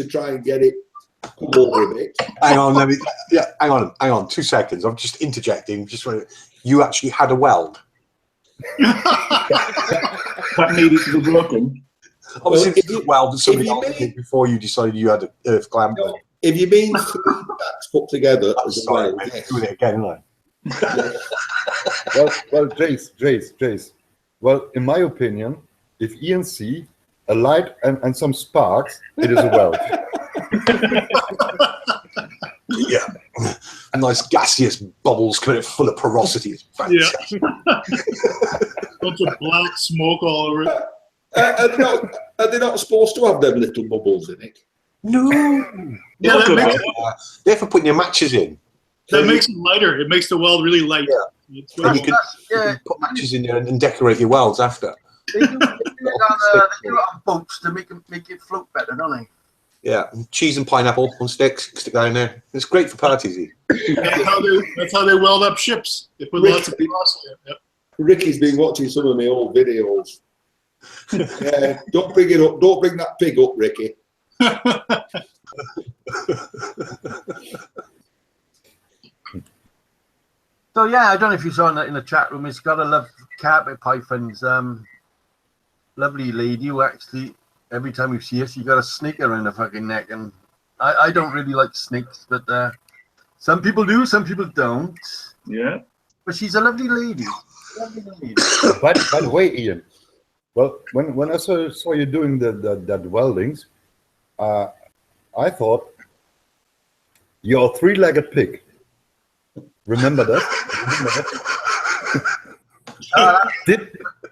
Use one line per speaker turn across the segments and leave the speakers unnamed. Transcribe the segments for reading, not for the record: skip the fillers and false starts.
to try and get it come over a bit.
Hang on, hang on, 2 seconds. I'm just interjecting. You actually had a weld.
That needed to be broken.
Obviously, this is a weld that somebody else did before you decided you had an earth clamp.
No, if you mean 3 stacks put together as a
Sorry,
weld,
mate, doing it again, like.
Well, Jace. Well, in my opinion, if Ian see a light and some sparks, it is a weld.
Yeah, nice gaseous bubbles coming full of porosity. It's fantastic.
Bunch of black smoke all over it.
are they not supposed to have them little bubbles in it?
No.
Yeah, that makes
they're for putting your matches in.
That makes it lighter. It makes the weld really light.
Yeah. And you can put matches in there and decorate your welds after.
They do it on boats to make it float better, don't they?
Yeah, cheese and pineapple on sticks, stick that in there. It's great for parties.
That's how they weld up ships. They put lots of glass in it. Yep.
Ricky's been watching some of my old videos. Don't bring it up. Don't bring that pig up, Ricky.
So yeah, I don't know if you saw in the chat room. It's got a love carpet pythons. Lovely lady who actually every time you see her, she got a snake around her fucking neck, and I don't really like snakes, but some people do, some people don't.
Yeah.
But she's a lovely lady.
By the way, Ian, well, when I saw you doing that weldings, I thought you're a 3-legged pig. Remember that?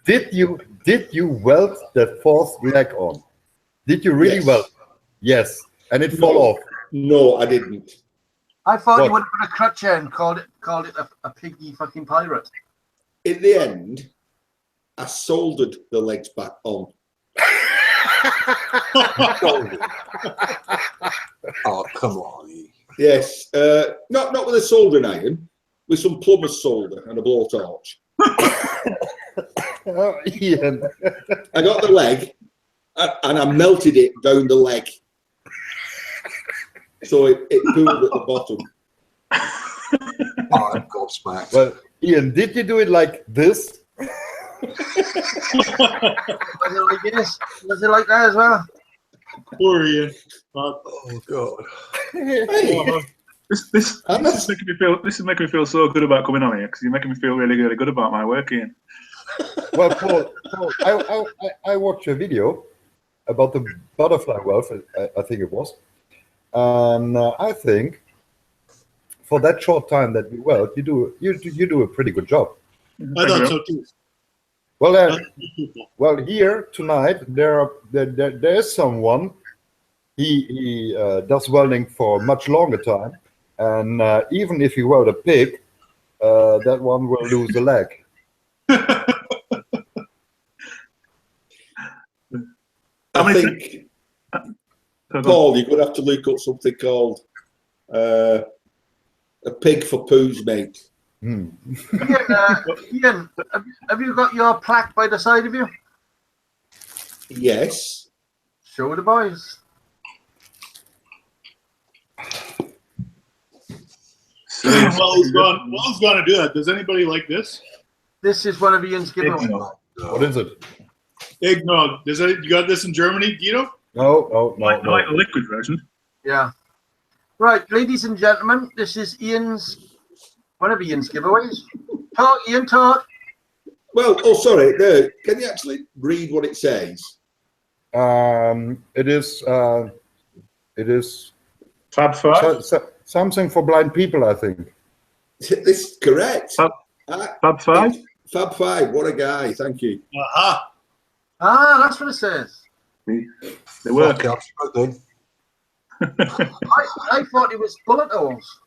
Did you weld that 4th leg on? Did you really weld? Yes, and it fell off.
No, I didn't.
I thought you would have put a crutch in and called it a piggy fucking pirate.
In the end, I soldered the legs back on.
Oh, come on.
Yes, not with a soldering iron, with some plumber's solder and a blowtorch.
Oh, Ian.
I got the leg and I melted it down the leg. So it cooled at the bottom.
Oh, I'm gobsmacked.
Well, Ian, did you do it like this?
Was it like this? Was it like that as well?
Poor Ian.
Oh God.
Hey.
This is making me feel so good about coming on here, because you're making me feel really, really good about my work, Ian.
Well, Paul, I watched a video about the butterfly weld, I think it was, and I think for that short time that we weld, you do a pretty good job.
I thought so too.
Well, here tonight there's someone. He does welding for a much longer time, and even if you weld a pig, that one will lose a leg.
I think, Paul, you're going to have to look up something called a pig for poos, mate.
Ian, have you got your plaque by the side of you?
Yes.
Show the boys.
Well, he's going to do that. Does anybody like this?
This is one of Ian's giveaways.
What is it?
Eggnog. You got this in Germany, Guido?
No.
I like the liquid version.
Yeah. Right, ladies and gentlemen, this is one of Ian's giveaways. Talk, Ian, talk.
Well, sorry. No, can you actually read what it says?
It is
Fab Five.
Something for blind people, I think.
This is correct.
Fab Five.
Fab Five. What a guy. Thank you.
Aha.
Ah, that's what it says.
They work.
I
thought it was bullet holes.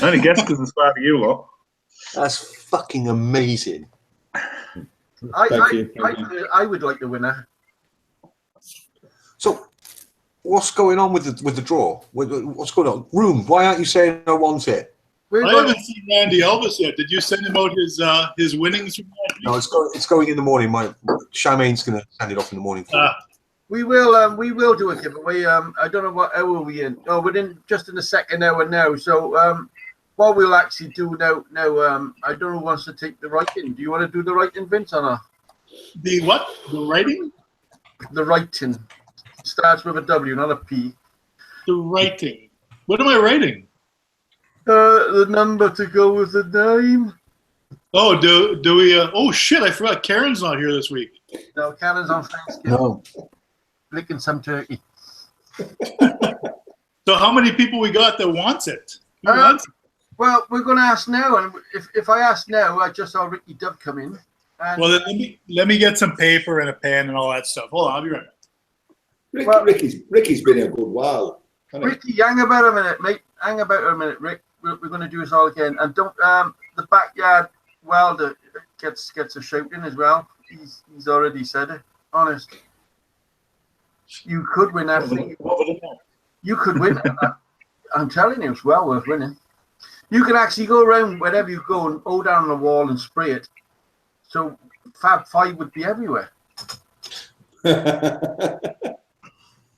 I only guessed because it's part of you lot.
That's fucking amazing.
I would like the winner.
So, what's going on with the draw? What's going on? Room, why aren't you saying I want it?
I haven't seen Randy Elvis yet. Did you send him out his winnings from that?
No, it's going in the morning. My Charmaine's going to send it off in the morning.
We will do a giveaway. I don't know what hour we in. Oh, we're just in the second hour now. So what we'll actually do now, I don't know who wants to take the writing. Do you want to do the writing, Vince, or not?
The what? The writing?
The writing starts with a W, not a P.
The writing. What am I writing?
The number to go with the name.
Oh, do we? Oh shit! I forgot. Karen's not here this week.
No, Karen's on Thanksgiving.
No.
Licking some turkey.
So how many people we got that wants it? Who wants it?
Well, we're going to ask now, and if I ask now, I just saw Ricky Dove come in. And
Well, then let me get some paper and a pen and all that stuff. Hold on, I'll be right back.
Ricky's been a good while.
Ricky, hang about a minute, mate. Hang about a minute, Rick. We're going to do this all again, and don't the backyard welder gets a shout in as well. He's already said it. Honest, you could win that thing. You could win. I'm telling you, it's well worth winning. You can actually go around wherever you go and hold down the wall and spray it. So Fab 5 would be everywhere. You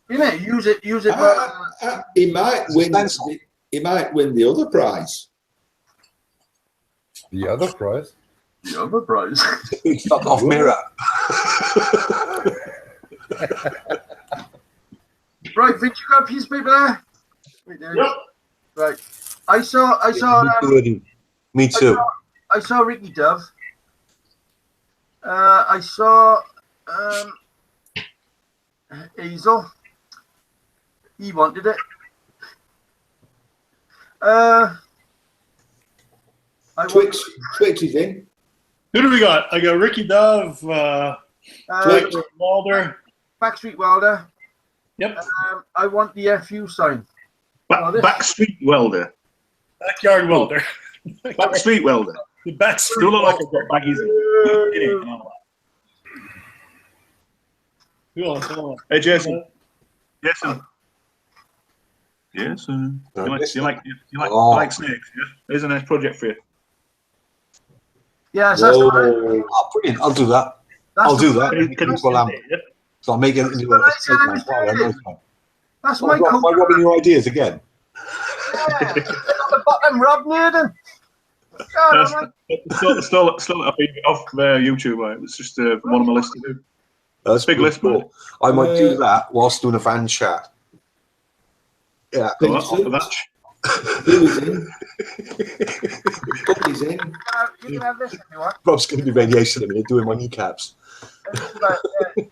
know, use it.
He might win. He might win the other prize.
The other prize?
The other prize.
Fuck off, mirror.
Right, Vince, you got a piece of paper there?
Yep.
Right. I saw.
Me too.
I saw Ricky Dove. I saw Hazel. He wanted it.
Twix is in.
Who do we got? I got Ricky Dove, Welder.
Backstreet Welder.
Yep.
I want the FU sign.
Backstreet Welder.
Backyard Welder.
Backstreet Welder.
The back
Still look like I've got baggies in it.
Hold on.
Hey, Jason. Jason. Jason. You like snakes, yeah? There's a nice project for you.
Yeah, so
Oh, brilliant. I'll do that. I'll do that. So I'll make it into a
that's my
Am I robbing your ideas again?
Yeah. The bottom, Rob Nurden.
Still off YouTube. Right? It was just one on my list to do.
That's
big list, man.
I might do that whilst doing a fan chat. Yeah.
Well, off the match.
He's in.
You can have this if you want.
Rob's going to do radiation in a minute, doing my kneecaps.
You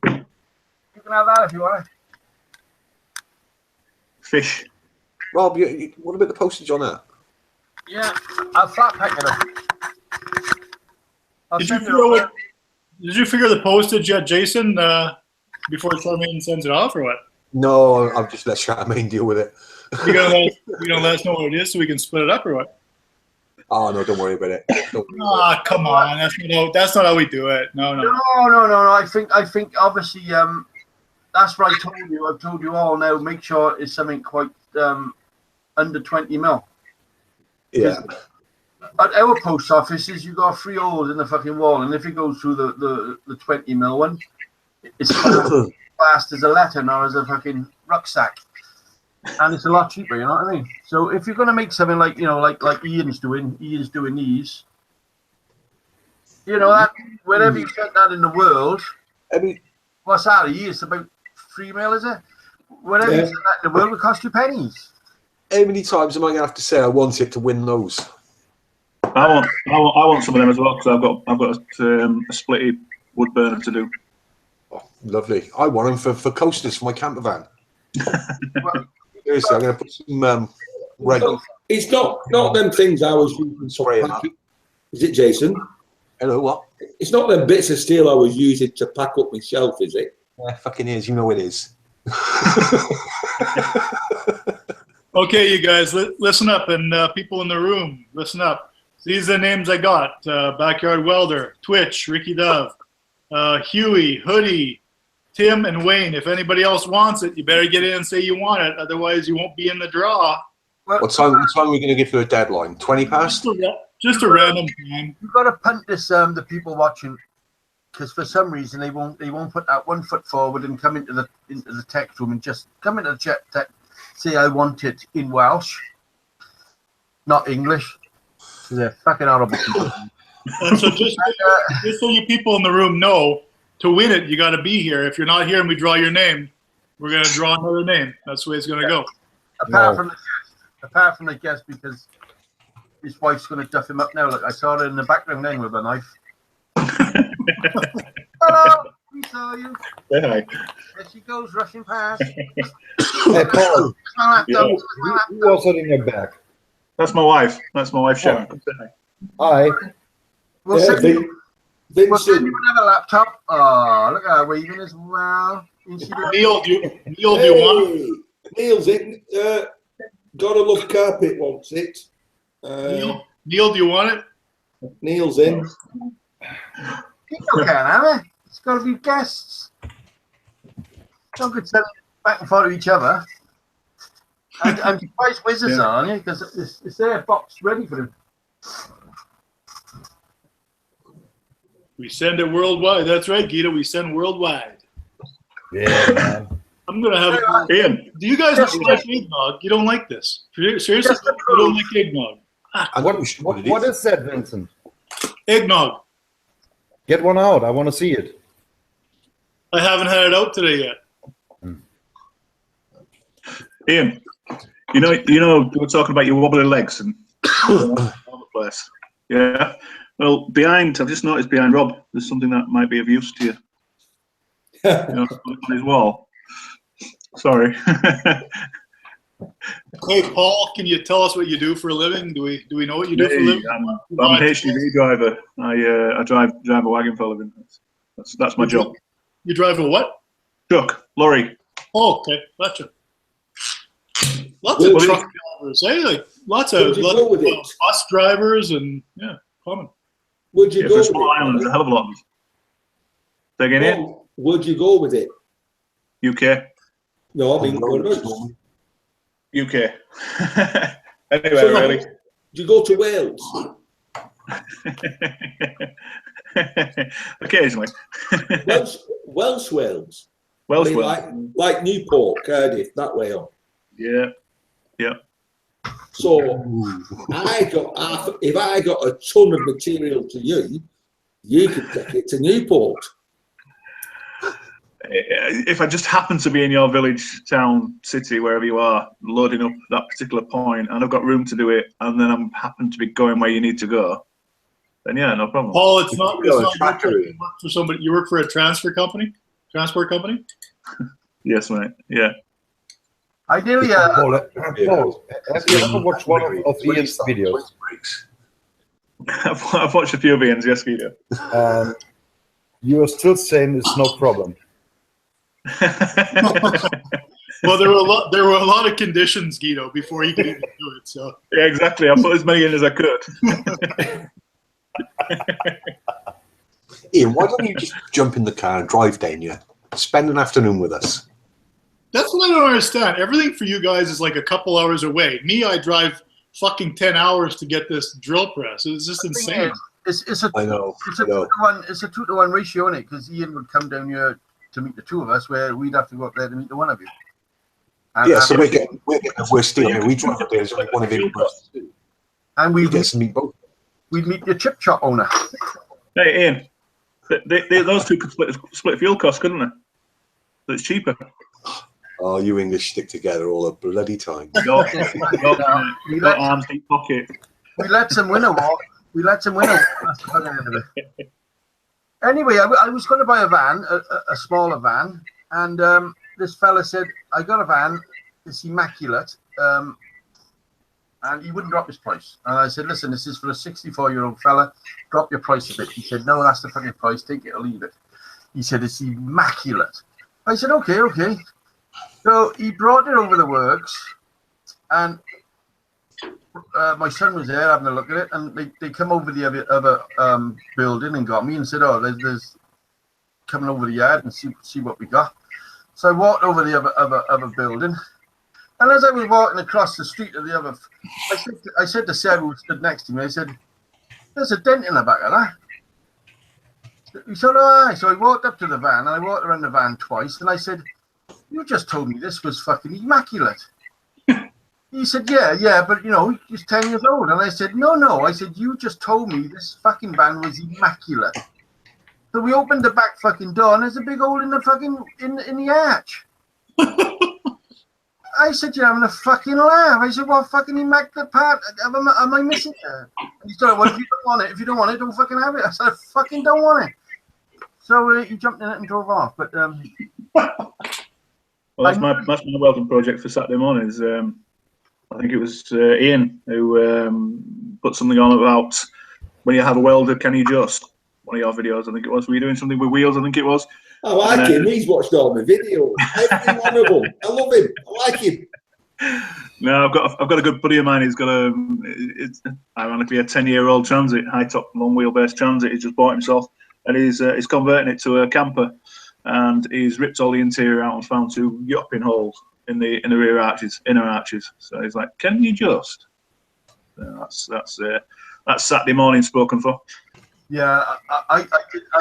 can have that if you want.
Fish.
Rob, what about the postage on that?
Yeah, I'll flat pack it up.
Did you figure the postage yet, Jason, before Charmaine sends it off, or what?
No, I've just let Charmaine deal with it.
You gonna let us know what it is so we can split it up, or what?
Oh no, don't worry about it.
Ah, come on, that's not how we do it. No.
I think obviously that's what I told you. I've told you all now. Make sure it's something quite under 20 mil.
Yeah.
At our post offices, you got 3 holes in the fucking wall, and if it goes through the 20 mil one, it's fast as a letter, not as a fucking rucksack. And it's a lot cheaper, you know what I mean? So if you're gonna make something like like Ian's doing these, you know, that wherever you get that in the world,
I mean,
what's that? It's about 3 mil, is it? Whatever you set that in the world would cost you pennies.
how many times am I gonna have to say I want it to win those?
I want some of them as well because I've got a splitty wood burner to do.
Oh, lovely. I want them for coasters for my camper van. Seriously, I'm going to put some red.
It's not them things I was using.
Sorry,
is it, Jason?
Hello, what?
It's not them bits of steel I was using to pack up my shelf, is it?
Yeah, fucking is. You know it is.
Okay, you guys, listen up, and people in the room, listen up. These are the names I got: Backyard Welder, Twitch, Ricky Dove, Huey, Hoodie, Tim, and Wayne. If anybody else wants it, you better get in and say you want it. Otherwise, you won't be in the draw.
Well,
What time are we going to give you a deadline? 20 past?
Just a random time.
You've got to punt this. The people watching because for some reason they won't put that 1 foot forward and come into the text room and just come into the chat, say I want it in Welsh, not English. So they're fucking horrible people.
And so just so you people in the room know, to win it, you got to be here. If you're not here and we draw your name, we're going to draw another name. That's the way it's going to go.
Apart from the guest, because his wife's going to duff him up now. Like I saw her in the background then with a knife. Hello, we saw you.
Say hi.
There she goes, rushing past.
Hey, Paul, who was it in your bag?
That's my wife. That's my wife, Sharon. Say hi.
Hi.
We'll send you
Vincent.
another laptop. Oh, look at her waving as well.
Neil, do you want it?
Neil's in. Gotta love carpet wants it.
Neil, do you want it?
Neil's in.
People can't have it. It's got to be guests. Don't get sending back and forth to each other. I'm surprised Wizards are on it because it's their box ready for them.
We send it worldwide. That's right, Guido. We send worldwide.
Yeah, man.
I'm gonna have
Ian.
Do you guys not like eggnog? You don't like this? Seriously, you don't like eggnog?
What is that, Vincent?
Eggnog.
Get one out. I want to see it.
I haven't had it out today yet.
Ian, you know, you were talking about your wobbly legs and all the place. Yeah. Well, I've just noticed behind Rob, there's something that might be of use to you. On his wall. Sorry.
Hey, Paul, can you tell us what you do for a living? Do we know what you do for a living?
I'm a HGV driver. I drive a wagon for a living. That's my job.
You drive a what?
Truck, lorry.
Oh, okay, gotcha. Lots of truck drivers, eh? Like lots of bus drivers and common.
Would you go
for
with
small
it?
islands, a hell of a lot. Say again, Ian?
Would you go with it?
UK.
No, I mean, whereabouts?
UK. Anyway, really.
Do you go to Wales?
Occasionally.
Welsh Wales.
Welsh
I mean,
Wales.
like Newport, Cardiff, that way on.
Yeah. Yeah.
So if I got a ton of material to you could take it to Newport.
If I just happen to be in your village, town, city, wherever you are, loading up that particular point, and I've got room to do it, and then I'm happen to be going where you need to go, then yeah, no problem.
Paul, it's not you work for somebody. You work for a transport company.
Yes, mate. Yeah.
Ideally,
Paul, have you ever watched one of Ian's videos?
I've watched a few of Ian's, yes, Guido.
You are still saying it's no problem.
Well, there were a lot of conditions, Guido, before he could even do it. So
yeah, exactly. I put as many in as I could.
Ian, why don't you just jump in the car and drive down here? Spend an afternoon with us.
that's what I don't understand. Everything for you guys is like a couple hours away. Me, I drive fucking 10 hours to get this drill press. It's just insane.
It's a 2-to-1 ratio in it because Ian would come down here to meet the two of us, where we'd have to go up there to meet the one of you. And,
yeah, so we're still here. We drive up there as one of him.
And we
get to meet both.
We'd meet the chip shop owner.
Hey, Ian, those two could split fuel costs, couldn't they? So it's cheaper.
Oh, you English stick together all the bloody time.
Got arms deep pocket.
We let some win a walk. That's the fucking end of it. Anyway, I was going to buy a van, a smaller van, and this fella said, I got a van, it's immaculate, and he wouldn't drop his price. And I said, listen, this is for a 64-year-old fella, drop your price a bit. He said, no, that's the fucking price, take it or leave it. He said, it's immaculate. I said, okay. So he brought it over the works, and my son was there having a look at it, and they come over the other building and got me and said, oh, there's coming over the yard and see what we got. So I walked over the other building, and as I was walking across the street of the other, I said to Sarah, who stood next to me, I said, there's a dent in the back of that. So do I. So I walked up to the van, and I walked around the van twice, and I said, "You just told me this was fucking immaculate." He said, yeah, but you know, he's 10 years old. And I said, no. I said, you just told me this fucking van was immaculate. So we opened the back fucking door, and there's a big hole in the fucking in the arch. I said, you're having a fucking laugh. I said, what fucking immaculate part am I missing there? And he said, well, if you don't want it, don't fucking have it. I said, I fucking don't want it. So he jumped in it and drove off. But
well, that's my welding project for Saturday mornings. I think it was Ian who put something on about when you have a welder, can you just? One of your videos, I think it was. Were you doing something with wheels? I think it was.
I like him. He's watched all my videos. Every one of them. I love him. I like him.
No, I've got a good buddy of mine. He's got it's ironically a 10-year-old Transit, high top long wheelbase Transit. He's just bought himself, and he's converting it to a camper, and he's ripped all the interior out and found 2 yopping holes in the rear arches, inner arches. So he's like, "Can you just?" That's Saturday morning spoken for.
yeah, I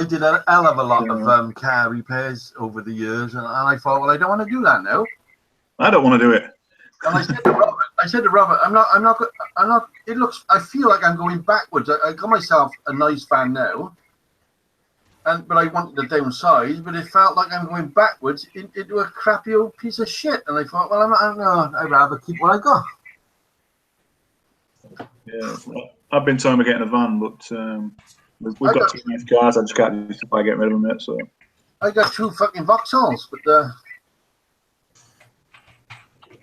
did a hell of a lot of car repairs over the years, and I thought, well, I don't want to do that now.
I don't want to do it.
And I said to Robert, I'm not. It looks. I feel like I'm going backwards. I got myself a nice van now, but I wanted to downsize. But it felt like I'm going backwards into a crappy old piece of shit. And I thought, well, I'd rather keep what I got.
Yeah, I've been talking about getting a van, but we've got 2 nice cars. I just can't justify getting rid of them yet. So
I got 2 fucking Vauxhalls, but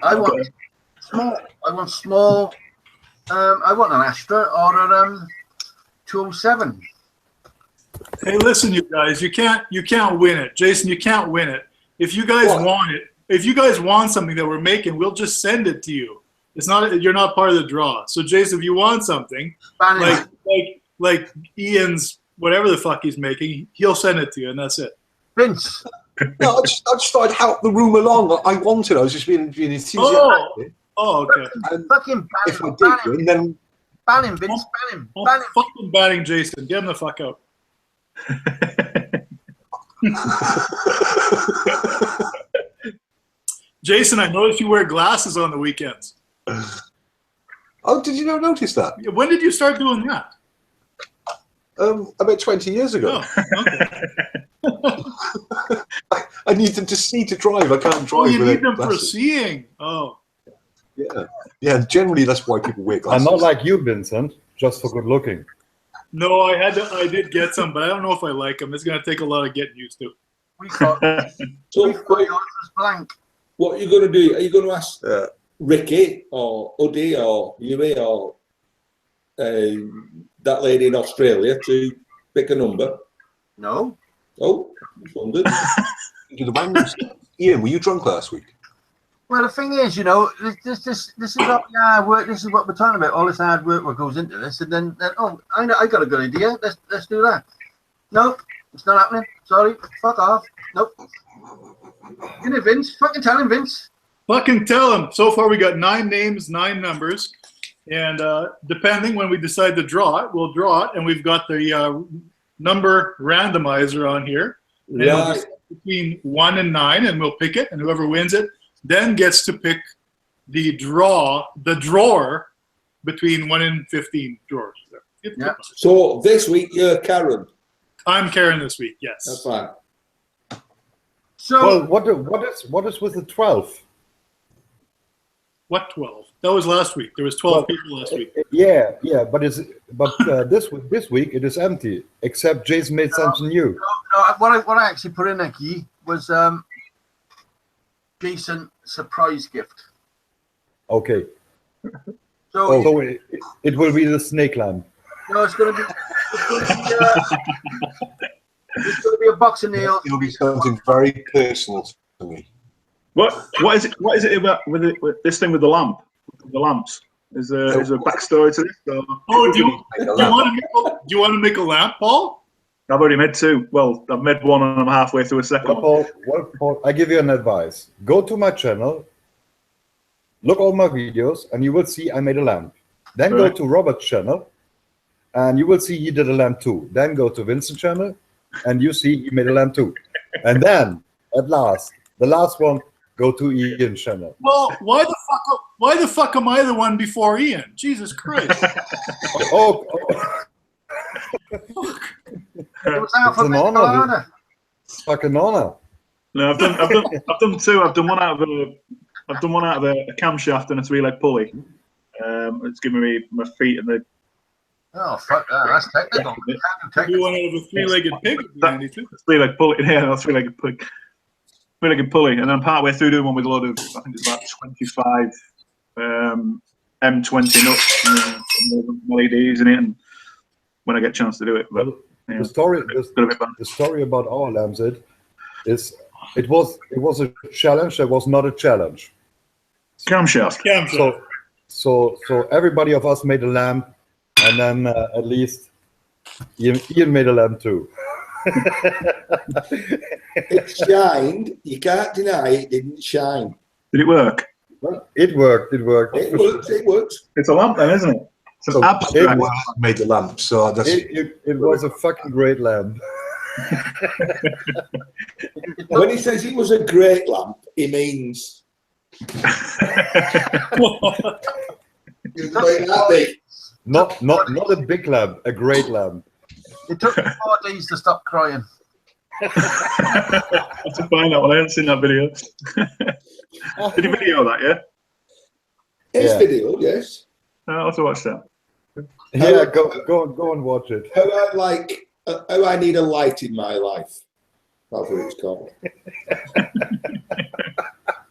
I want small. I want small. I want an Astra or a 207.
Hey, listen, you guys, you can't win it, Jason. You can't win it. If you guys want it, if you guys want something that we're making, we'll just send it to you. It's not. You're not part of the draw. So, Jason, if you want something like Ian's whatever the fuck he's making, he'll send it to you, and that's it.
Vince.
No, I just thought I'd help the room along. I wanted. I was just being enthusiastic.
Oh, okay.
And
Fucking
if I did win, then
ban him, Vince. Ban him. Ban him.
Fucking banning Jason. Get him the fuck out. Jason, I noticed you wear glasses on the weekends.
Oh, did you not notice that?
When did you start doing that?
About 20 years ago.
Oh, okay.
I need them to see to drive. I can't drive.
Oh, you
without
need them for
glasses.
seeing. Oh.
Yeah. Generally, that's why people wear glasses.
I'm not like you, Vincent, just for good looking.
No, I did get some, but I don't know if I like them. It's going to take a lot of getting used to.
We got yours blank.
What are you going to do? Are you going to ask Ricky or Uddy or Huey or that lady in Australia to pick a number?
No.
Oh, I just wondered.
Do the bangers. Ian, were you drunk last week?
Well, the thing is, this is what hard work. This is what we're talking about. All this hard work what goes into this, and then I got a good idea. Let's do that. Nope, it's not happening. Sorry, fuck off. Nope. You know, Vince. Fucking tell him, Vince.
Fucking tell him. So far, we got 9 names, 9 numbers, and depending when we decide to draw it, we'll draw it, and we've got the number randomizer on here.
Yeah.
Between 1 and 9, and we'll pick it, and whoever wins it then gets to pick the drawer between 1 and 15 drawers.
Yeah.
So this week you're Karen.
I'm Karen this week. Yes.
That's fine.
So
Well, what is with the 12?
What 12? That was last week. There was 12 people last week.
Yeah, but this week it is empty except Jason made something new.
no, what I actually put in there, Key, was Jason surprise gift.
Okay.
So
it will be the snake lamp.
no, it's gonna be a box of nails.
It'll be something very personal to me.
What is it about with this thing with the lamp? The lamps? Is there a backstory to this?
Oh, do you want to make a lamp, Paul?
I've already made 2. Well, I've made 1 and I'm halfway through a second one.
Paul, I give you an advice. Go to my channel, look all my videos, and you will see I made a lamp. Then go to Robert's channel, and you will see he did a lamp too. Then go to Vincent's channel, and you see he made a lamb too. And then at last, the last one go to Ian's channel.
Well, why the fuck am I the one before Ian? Jesus Christ!
Oh,
It was alphabetical order.
fucking honor.
No, I've done two. I've done one out of a camshaft and a 3-leg pulley. It's giving me my feet and the.
Oh fuck that! That's technical.
You one out of a 3-legged pig. Andy, too.
3-leg pulley. Yeah, that's 3-legged pulley. 3-legged pulley, and then I'm partway through doing one with a load of. I think it's about 25 M20 nuts and LEDs in it, and when I get a chance to do it. But yeah,
the story about our lambs is it was a challenge that was not a challenge.
Camshaft.
So everybody of us made a lamb, and then at least Ian made a lamb too.
It shined. You can't deny it didn't shine.
Did it work?
Well, it worked. It worked.
It works. It works.
It's a lamp then, isn't it? It's an abstract.
Made the lamp, so that's.
It was a fucking great lamp.
When he says it was a great lamp, he means.
Not a big lamp, a great lamp.
It took me 4 days to stop crying.
I have to find that one. I haven't seen that video. Did you video that? Yeah.
It's video, yes.
I'll have to watch that.
Yeah, go and watch it.
How I need a light in my life. That's what it's called.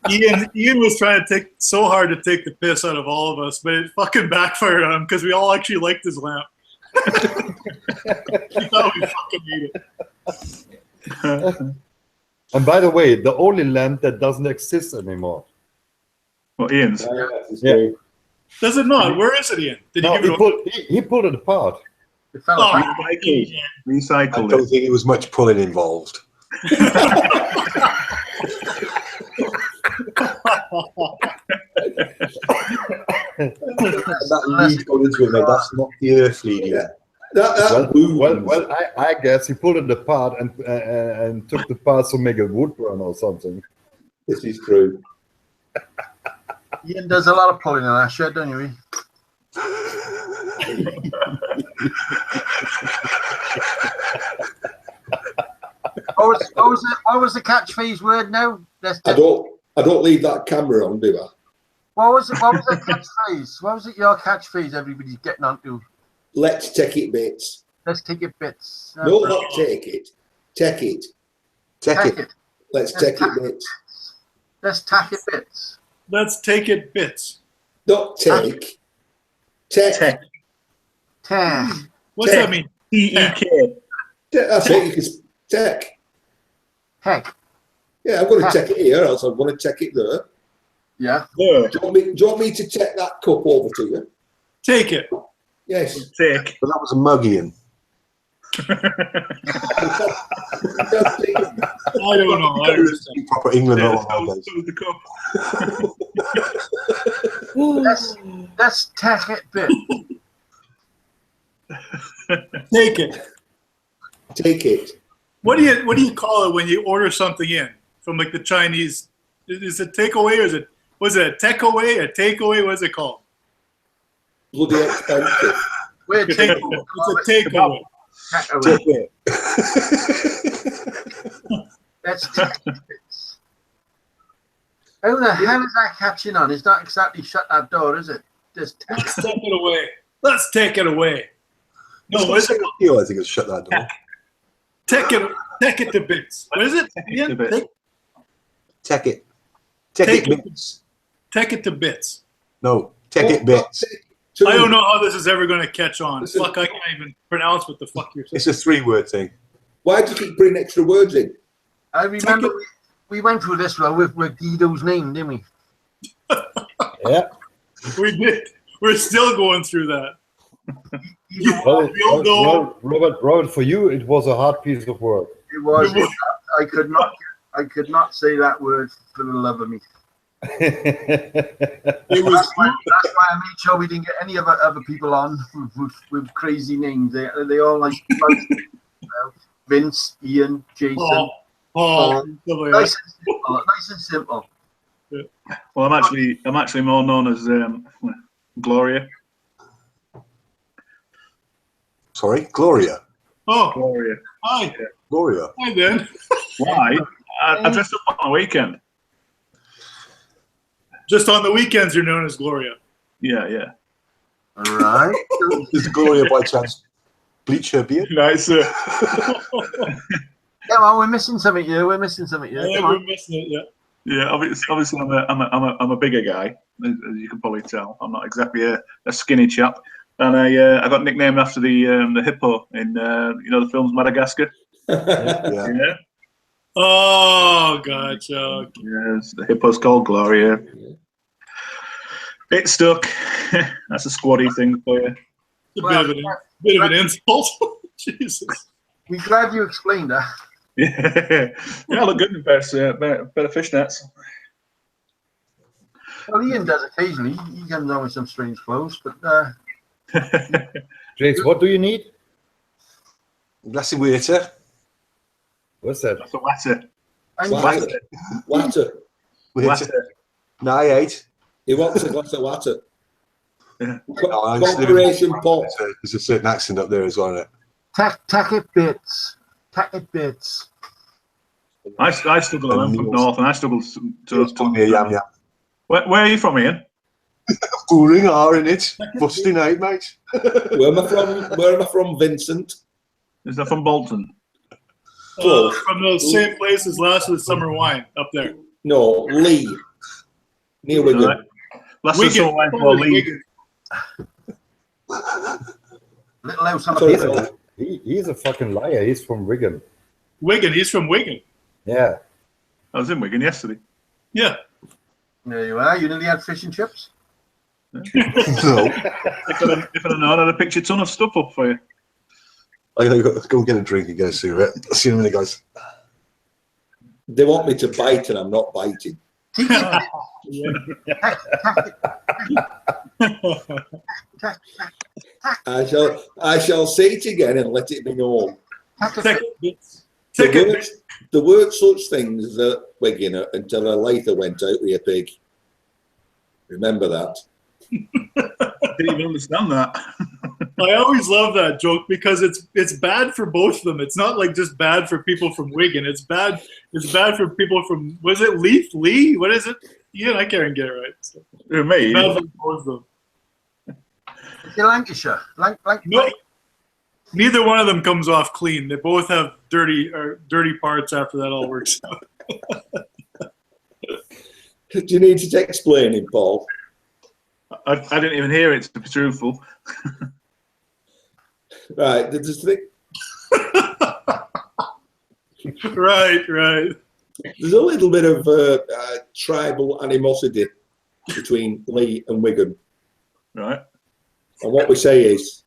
Ian was trying to take so hard to take the piss out of all of us, but it fucking backfired on him because we all actually liked his lamp. He thought we fucking need it.
And by the way, the only lamp that doesn't exist anymore.
Well, Ian's.
Yeah.
Does it not? Where is it, Ian? Did
No,
you
he pulled it apart.
It fell
Oh,
apart.
Recycled
I don't
it.
think it was much pulling involved. That lead going into it, mate. That's not the earth lead yet.
Well, I guess he pulled it apart and took the parts to make a wood burn or something.
This is true.
Ian does a lot of pulling in that shed, don't you? Ian? What was the catchphrase word now?
I don't leave that camera on, do I?
What was the catchphrase? What was it your catchphrase everybody's getting onto?
Let's take it bits.
Let's take it bits.
No, not take it. Take it.
Take it.
Let's take it bits.
Let's tack it bits.
Let's take it bits.
Not take. Take.
Tack.
What's that mean?
T-E-K.
That's it. You can take.
Heck.
Yeah, I'm going to take it here, else I'm going to take it there.
Yeah.
There.
Do you want me to take that cup over to you?
Take it.
Yes.
Take.
But that was a mug, Ian.
I don't know. I understand.
Proper England.
Yeah,
all
so was the cup.
Let's tack it bit.
Take it.
Take it.
What do you call it when you order something in from like the Chinese? Is it takeaway or was it a takeaway? A takeaway? What is it called?
Bloody expensive.
We're taking
It's a takeaway.
Take it.
Let's tack it bits. How the hell is that catching on? It's not exactly shut that door, is it? Just
Let's take it away. Let's take it away. No, what is it?
I think it's shut that door.
Take it to bits. What is it?
it to bits.
Take it. Take
Take
it
it.
bits.
Take it to bits.
No, take it bits.
I don't know how this is ever going to catch on.
Listen.
Fuck, I can't even pronounce what the fuck you're saying.
It's a 3-word thing.
Why do you keep bringing extra words in?
I remember we went through this one with Guido's name, didn't we?
Yeah.
We did. We're still going through that.
Well, Robert, for you, it was a hard piece of work.
It was. I could not say that word for the love of me.
It was.
That's why I made sure we didn't get any other people on with crazy names. They all like. Vince, Ian, Jason.
Paul.
Nice and simple.
Well, I'm actually more known as Gloria.
Sorry, Gloria.
Oh,
Gloria.
hi.
Yeah.
Gloria.
Hi, Dan.
Why? I dressed up on the weekend.
Just on the weekends, you're known as Gloria.
Yeah.
All right.
Is Gloria by chance bleach her beard?
Nice.
Yeah, well, we're missing something here.
Yeah,
Come
we're
on.
missing it. Yeah.
Yeah, obviously, I'm a bigger guy, as you can probably tell. I'm not exactly a skinny chap, and I got nicknamed after the hippo in the films Madagascar.
Yeah.
Oh, gotcha.
Yes, the hippo's called Gloria. It stuck. That's a squaddy thing for you.
It's a bit of an insult. Jesus.
We're glad you explained that.
Yeah, I look good in better fishnets.
Well, Ian does occasionally. He comes on with some strange clothes, but
James, what do you need?
Glassy waiter.
What's that?
That's a water.
Water.
Waiter. No, I ate.
He wants a glass of water.
Yeah.
Corporation pot.
There's a certain accent up there as well, isn't it?
tack it bits. Tack it bits.
I struggle. I'm from North, and I struggle to
me a yam yam.
Where are you from, Ian?
Fooling are in it. Busty night, mate.
Where am I from, Vincent?
Is that from Bolton?
Close.
From the same place as last with summer wine up there.
No, Lee. Near Wigan.
Right. Last week
Wigan.
wine for Leeds.
Little house on a
Sorry,
hill.
He's a fucking liar. He's from Wigan.
Wigan. He's from Wigan.
Yeah.
I was in Wigan yesterday.
Yeah.
There you are. You nearly had fish and chips.
No.
If I'd known, I'd have picked a ton of stuff up for you.
I gotta go get a drink and go see it. I'll see you in a minute, guys.
They want me to bite, and I'm not biting. I shall say it again and let it be known. There weren't such things at Wigan until Latha went out with a pig. Remember that?
Didn't even understand that.
I always love that joke because it's bad for both of them. It's not like just bad for people from Wigan. It's bad for people from, was it Lee? What is it? Yeah, I can't get it right. So.
Me?
Bad for both of them.
It's Lancashire.
No, neither one of them comes off clean. They both have dirty parts after that all works out.
Do you need to explain it, Paul?
I didn't even hear it, to be truthful.
Right, there's
Right.
There's a little bit of tribal animosity between Lee and Wigan.
Right.
And what we say is,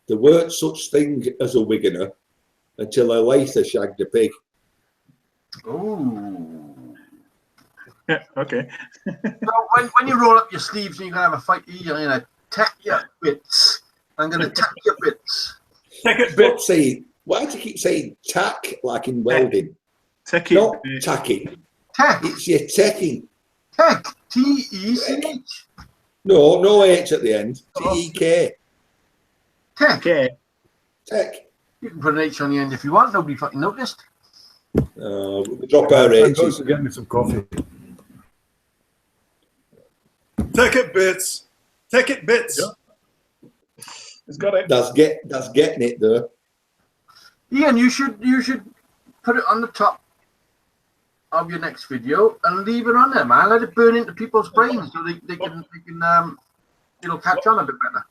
there weren't such thing as a Wiganer until Latha shagged a pig.
Ooh.
Yeah, okay.
So when you roll up your sleeves and you're going to have a fight, you're going to tack your bits. I'm going to tack your bits.
Take it,
Stop saying, why do you keep saying tack like in welding?
Take it.
Not tacking.
Tack.
It's your teching.
Tack. T-E-C-H.
No H at the end. T-E-K.
Tack.
Okay.
Tech.
You can put an H on the end if you want. Nobody fucking noticed.
We drop our
I'm going
H's.
to get me some coffee.
Take it, bits. Take it, bits.
Yeah. It's got it.
That's getting it there.
Ian, you should put it on the top of your next video and leave it on there, man. Let it burn into people's brains so they can it'll catch on a bit better.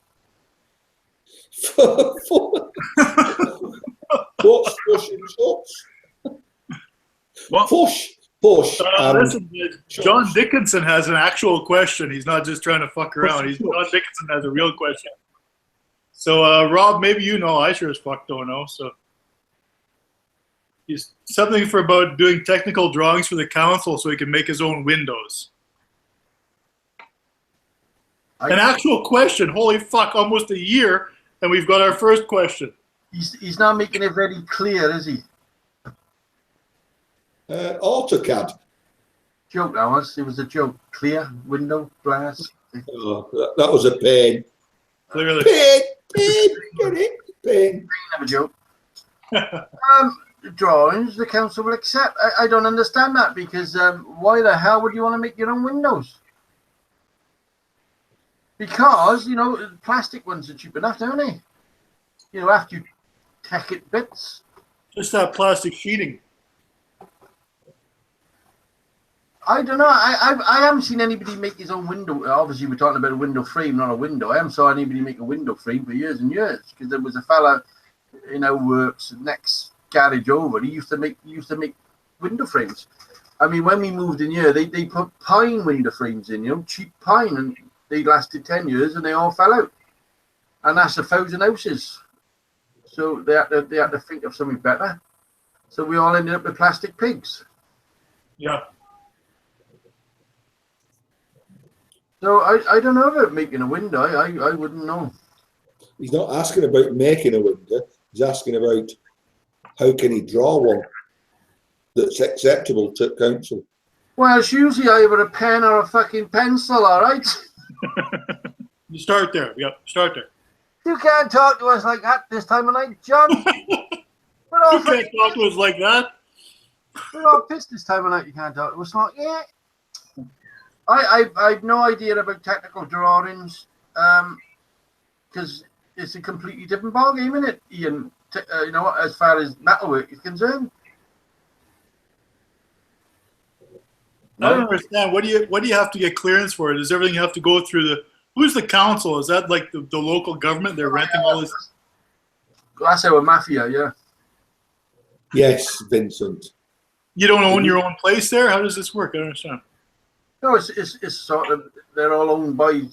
What's pushing shots?
What?
Push.
Listen, John Dickinson has an actual question. He's not just trying to fuck around. John Dickinson has a real question. So, Rob, maybe you know. I sure as fuck don't know. So, he's something about doing technical drawings for the council so he can make his own windows. An actual question. Holy fuck! Almost a year, and we've got our first question.
He's not making it very clear, is he?
AutoCAD.
Joke that was. It was a joke. Clear window glass.
Oh, that was a pain.
Clearly.
Pain. Get it? Pain.
Never joke. Drawings the council will accept. I don't understand that, because why the hell would you want to make your own windows? Because, you know, plastic ones are cheap enough, don't they? You know, after you tack it bits.
Just that plastic sheeting.
I don't know. I haven't seen anybody make his own window. Obviously, we're talking about a window frame, not a window. I haven't saw anybody make a window frame for years and years, because there was a fella in our works next garage over. He used to make window frames. I mean, when we moved in here, they put pine window frames in, you know, cheap pine, and they lasted 10 years and they all fell out. And that's 1,000 houses. So they had to think of something better. So we all ended up with plastic pigs.
Yeah.
So I don't know about making a window. I wouldn't know.
He's not asking about making a window. He's asking about how can he draw one that's acceptable to council.
Well, it's usually either a pen or a fucking pencil, all right?
You start there. Yep, start there.
You can't talk to us like that this time of night, John.
You can't talk to us like that.
We're all pissed this time of night. You can't talk to us like, yeah. I've no idea about technical drawings, because it's a completely different ballgame, isn't it, Ian? You know, as far as metalwork is concerned.
I don't understand. What do you have to get clearance for? Does everything have to go through the? Who's the council? Is that like the local government? They're renting all this.
That's our mafia, yeah.
Yes, Vincent.
You don't own your own place there. How does this work? I don't understand.
No, it's sort of, they're all owned by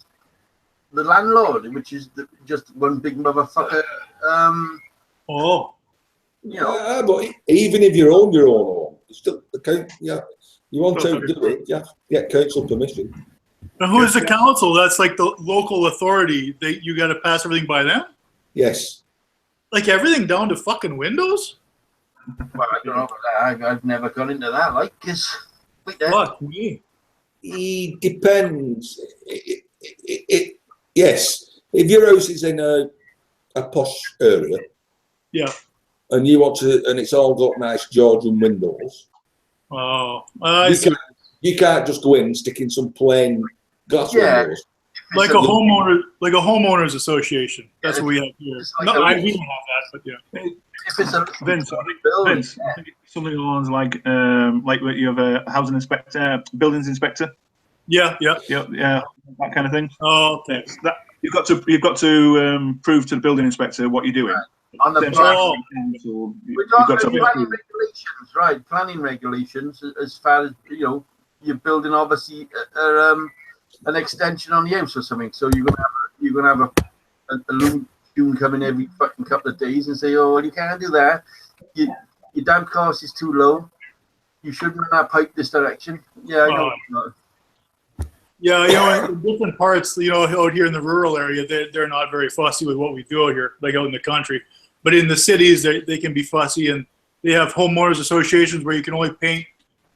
the landlord, which is just one big motherfucker.
Oh.
You know.
Yeah, but even if you own your own home, it's still the count. Yeah, you want to do it, you have to get council permission.
And who is the council? That's like the local authority. You got to pass everything by them.
Yes.
Like everything down to fucking windows.
Well, I don't know about that. I've never gone into that. Like, cause wait there.
Fuck me.
It depends. Yes, if your house is in a posh area,
yeah,
and you want to, and it's all got nice Georgian windows.
Oh,
you can't just go in and stick in some plain glass windows.
Like a homeowners association. That's what we have here.
Like
we don't have that, but yeah.
If it's a
Vince, I think it's something along like what you have a housing inspector, buildings inspector.
Yeah,
that kind of thing.
Oh, okay.
That you've got to prove to the building inspector what you're doing.
On the
You've got to
planning regulations, right? Planning regulations, as far as you're building obviously an extension on the house or something. So you're gonna have a loom tune come in every fucking couple of days and say, oh, well, you can't do that. Your damp cost is too low. You shouldn't run that pipe this direction. Yeah, I know.
Yeah, in different parts, out here in the rural area, they're not very fussy with what we do out here, like out in the country. But in the cities, they can be fussy, and they have homeowners associations where you can only paint,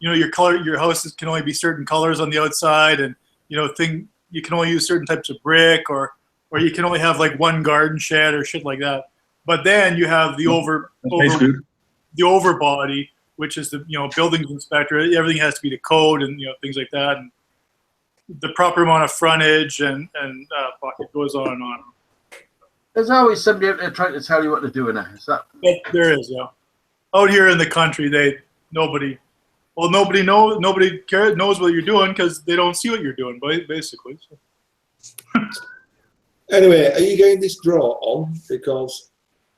your houses can only be certain colors on the outside, and you can only use certain types of brick, or you can only have like one garden shed or shit like that. But then you have the overbody, which is the buildings inspector. Everything has to be to code and things like that, and the proper amount of frontage, and it goes on and on.
There's always somebody out there trying to tell you what to do in there.
There is, yeah. Out here in the country, nobody knows what you're doing because they don't see what you're doing, basically. So.
Anyway, are you getting this draw on? Because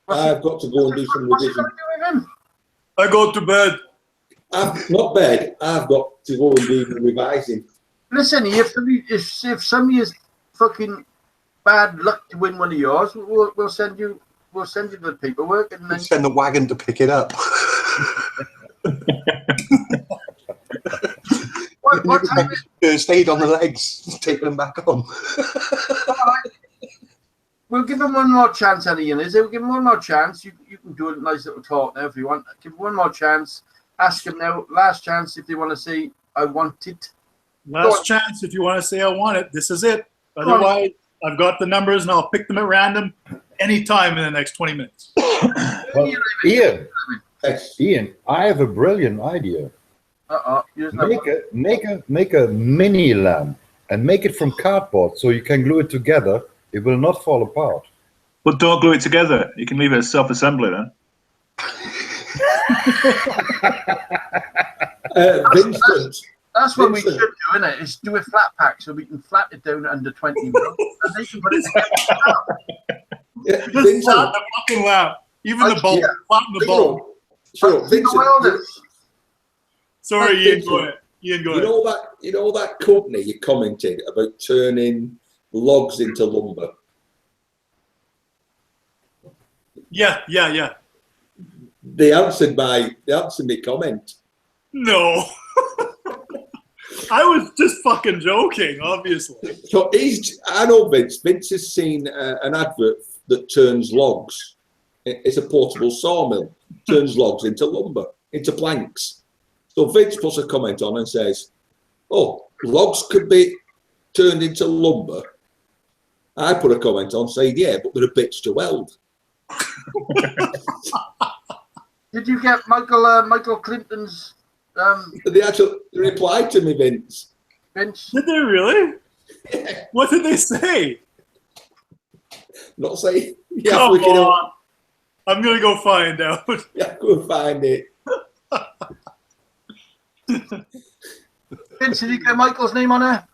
I've got to go and do some revision.
I go to bed.
Not bed. I've got to go and do the revising.
Listen, if somebody is fucking bad luck to win one of yours, we'll send you the paperwork, and then
send the wagon to pick it up.
what time is
first aid on the legs, taking them back on.
We'll give him one more chance, Ian. Is it? We'll give him one more chance. You can do a nice little talk now if you want. Give him one more chance. Ask him now. Last chance if they want to say, I want it.
Last chance if you want to say I want it. This is it. Otherwise, I've got the numbers and I'll pick them at random anytime in the next 20 minutes.
Well, Ian, I have a brilliant idea. Make a mini lamp and make it from cardboard so you can glue it together. It will not fall apart.
But don't glue it together. You can leave it as self-assembly then.
Vincent.
That's what we should do, isn't it? Is do a flat pack so we can flat it down under 20 mil and they can put it together.
Just flatten the fucking lamp. Even the bulb. Flatten the bulb.
Sure, Vincent.
Sorry, Ian, go ahead. Ian, go ahead.
You know that company you commented about turning logs into lumber?
Yeah.
They answered my comment.
No. I was just fucking joking, obviously.
So I know Vince. Vince has seen an advert that turns logs. It's a portable sawmill. Turns logs into lumber, into planks. So Vince puts a comment on and says, "Oh, logs could be turned into lumber." I put a comment on saying, "Yeah, but they're a bitch to weld."
Did you get Michael Clinton's?
They actually replied to me, Vince.
Did they really?
Yeah.
What did they say?
Not saying. Yeah,
Come on. I'm gonna go find out.
Yeah, go find it.
Vince, did you get Michael's name on there?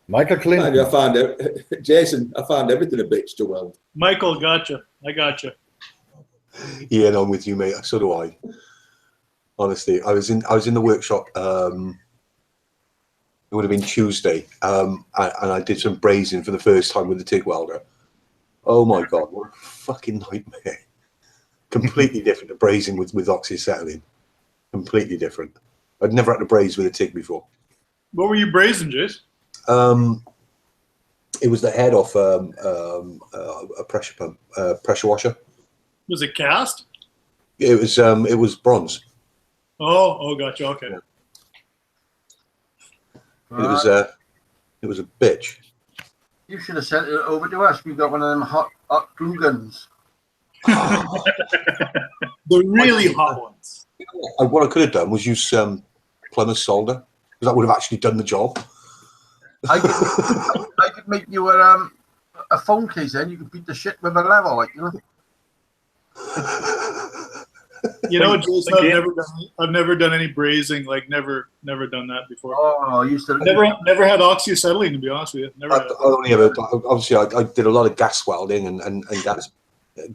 Michael
Clinton.
I found it. Jason, I found everything a bitch to weld.
Michael, gotcha. I gotcha.
Yeah, no, I'm with you, mate. So do I. Honestly, I was in the workshop. It would have been Tuesday, and I did some brazing for the first time with the TIG welder. Oh my god, what a fucking nightmare! Completely different to brazing with oxyacetylene. Completely different. I'd never had to braze with a TIG before.
What were you brazing, Jace?
It was the head off a pressure pump, pressure washer.
Was it cast?
It was bronze.
Oh, gotcha. Okay.
Yeah. It was a bitch.
You should have sent it over to us. We got one of them hot glue guns.
The really hot ones.
What I could have done was use plumber's solder, because that would have actually done the job.
I could make you a phone case then. You could beat the shit with a level, like, you know.
You know, I've never done any brazing. Like, never done that before.
Oh, I used to.
Never had oxyacetylene, to be honest with you. Never.
I only ever, obviously, I did a lot of gas welding and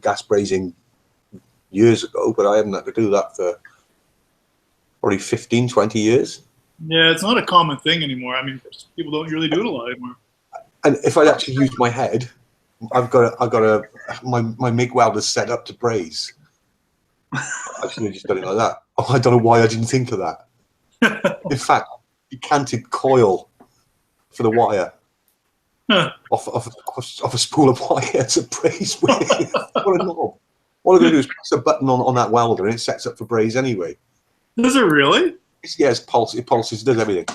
gas brazing years ago, but I haven't had to do that for probably 15, 20 years.
Yeah, it's not a common thing anymore. I mean, people don't really do it a lot anymore.
And if I'd actually used my head, my MIG welder's set up to braze. I should have just done it like that. Oh, I don't know why I didn't think of that. In fact, you canted coil for the wire off a spool of wire to braze with. What a knob. All I'm going to do is press a button on that welder and it sets up for braze anyway.
Does it really?
Yeah, it pulses, it does everything.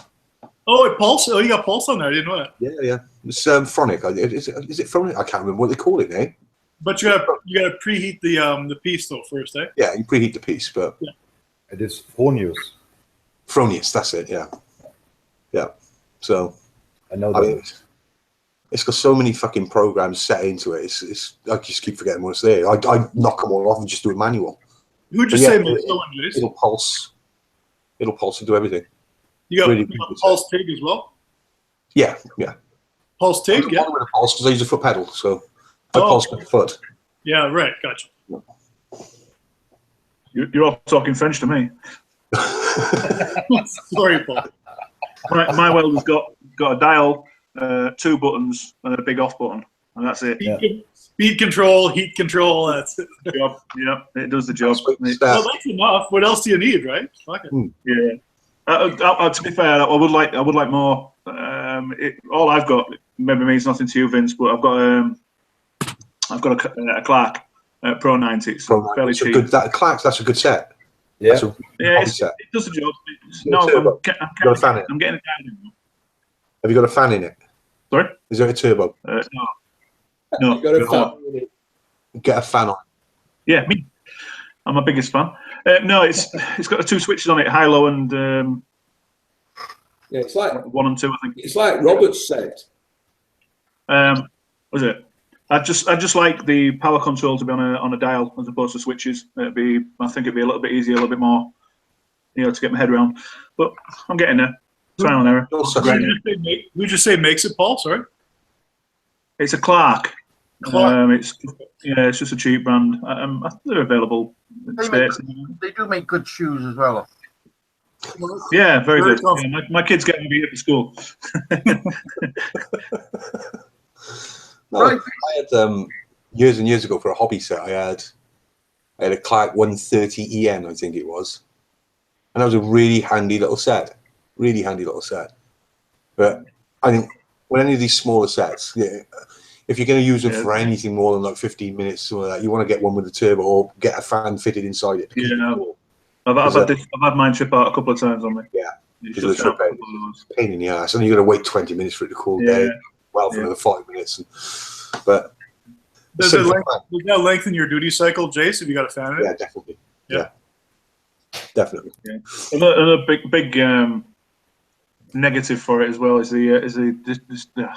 Oh, it pulses. Oh, you got pulse on there. I didn't know that.
Yeah. It's Fronic. Is it Fronic? I can't remember what they call it now.
But you gotta preheat the piece though first, eh?
Yeah, you preheat the piece, but
yeah.
It is Fronius.
Fronius, that's it. Yeah. So
I know that.
It's got so many fucking programs set into it. It's I just keep forgetting what's there. I knock them all off and just do it manual.
Who'd you say made so Jace?
It'll pulse and do everything.
You got pulse TIG as well?
Yeah.
Pulse TIG, yeah.
With a pulse because I use a foot pedal, so I pulse with the foot.
Yeah, right. Gotcha.
You're all talking French to me.
Sorry, Paul.
My welder's got a dial, 2 buttons, and a big off button, and that's it.
Speed control, heat control. That's it.
Job. Yeah, it does the job.
Well, that's enough. What else do you need, right? Fuck it.
Yeah. To be fair, I would like more. all I've got maybe means nothing to you, Vince, but I've got a Clark Pro 90. It's fairly cheap.
That's a good set.
Yeah.
It does the job.
Got a fan in it?
I'm getting it down.
Have you got a fan in it?
Sorry?
Is there a turbo?
No.
You got a fan in it.
Get a fan on.
Yeah, me. I'm my biggest fan. No, it's got the 2 switches on it, high, low, and
Yeah, it's like
1 and 2, I think.
It's like Robert's said.
Was it? I just like the power control to be on a dial as opposed to switches. I think it'd be a little bit easier, a little bit more, to get my head around. But I'm getting there. Trial and error.
Who'd you say makes it, Paul? Sorry.
It's a Clark.
Clark.
It's just a cheap brand. They're available in the States.
They do make good shoes as well.
Yeah, very good. Yeah, my kids get them beat at the school.
Right.
I had years and years ago for a hobby set. I had a Clark 130 EN, I think it was, and that was a really handy little set. Really handy little set. But I think with any of these smaller sets, if you're going to use them for anything more than like 15 minutes or like that, you want to get one with a turbo or get a fan fitted inside it.
I've had mine trip out a couple of times on me.
Yeah, because of the trip out. It's a pain in the ass, and you got to wait 20 minutes for it to cool down. Well, for another 5 minutes. But
does that lengthen your duty cycle, Jace? Have you got a fan in it?
Yeah, definitely. Yeah, definitely.
Yeah. Another big negative for it as well is I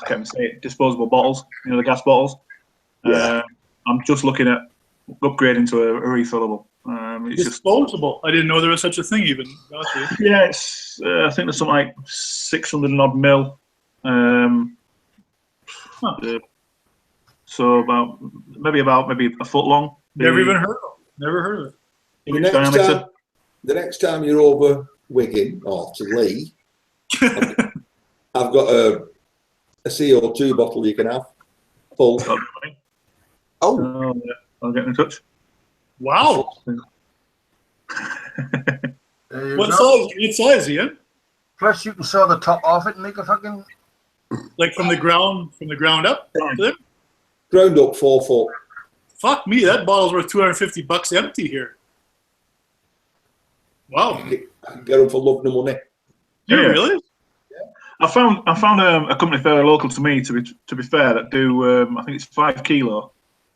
can't say it, disposable bottles. The gas bottles.
Yeah.
I'm just looking at upgrading to a refillable. It's
disposable. I didn't know there was such a thing even. Gotcha.
Yeah, it's I think there's something like 600 and odd mil. So about maybe a foot long.
Never heard of it.
The next time you're over Wigan or to Lee, I've got a CO2 bottle you can have full.
Oh, yeah. I'll get in touch.
Wow. What size, Ian?
Plus, you can saw the top off it and make a fucking
from the ground up.
Ground up 4 foot.
Fuck me, that bottle's worth $250 empty here. Wow.
Get them for love no money.
Yeah, really?
Yeah. I found a company fairly local to me. To be fair, that do I think it's 5 kilo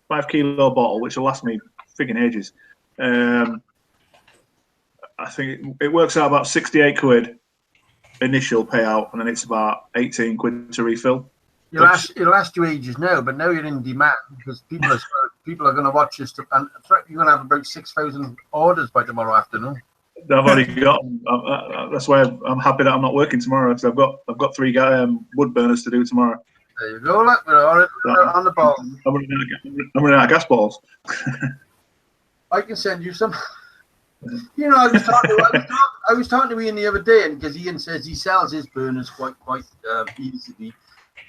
bottle, which will last me friggin' ages. I think it works out about 68 quid initial payout, and then it's about 18 quid to refill.
It'll last you ages now, but now you're in demand because people are going to watch this, and you're going to have about 6,000 orders by tomorrow afternoon.
I've already got. That's why I'm happy that I'm not working tomorrow, because I've got 3 wood burners to do tomorrow.
There you go. Look, we're already on the ball.
I'm running out of gas balls.
I can send you some. I was talking to Ian the other day, and because Ian says he sells his burners quite easily,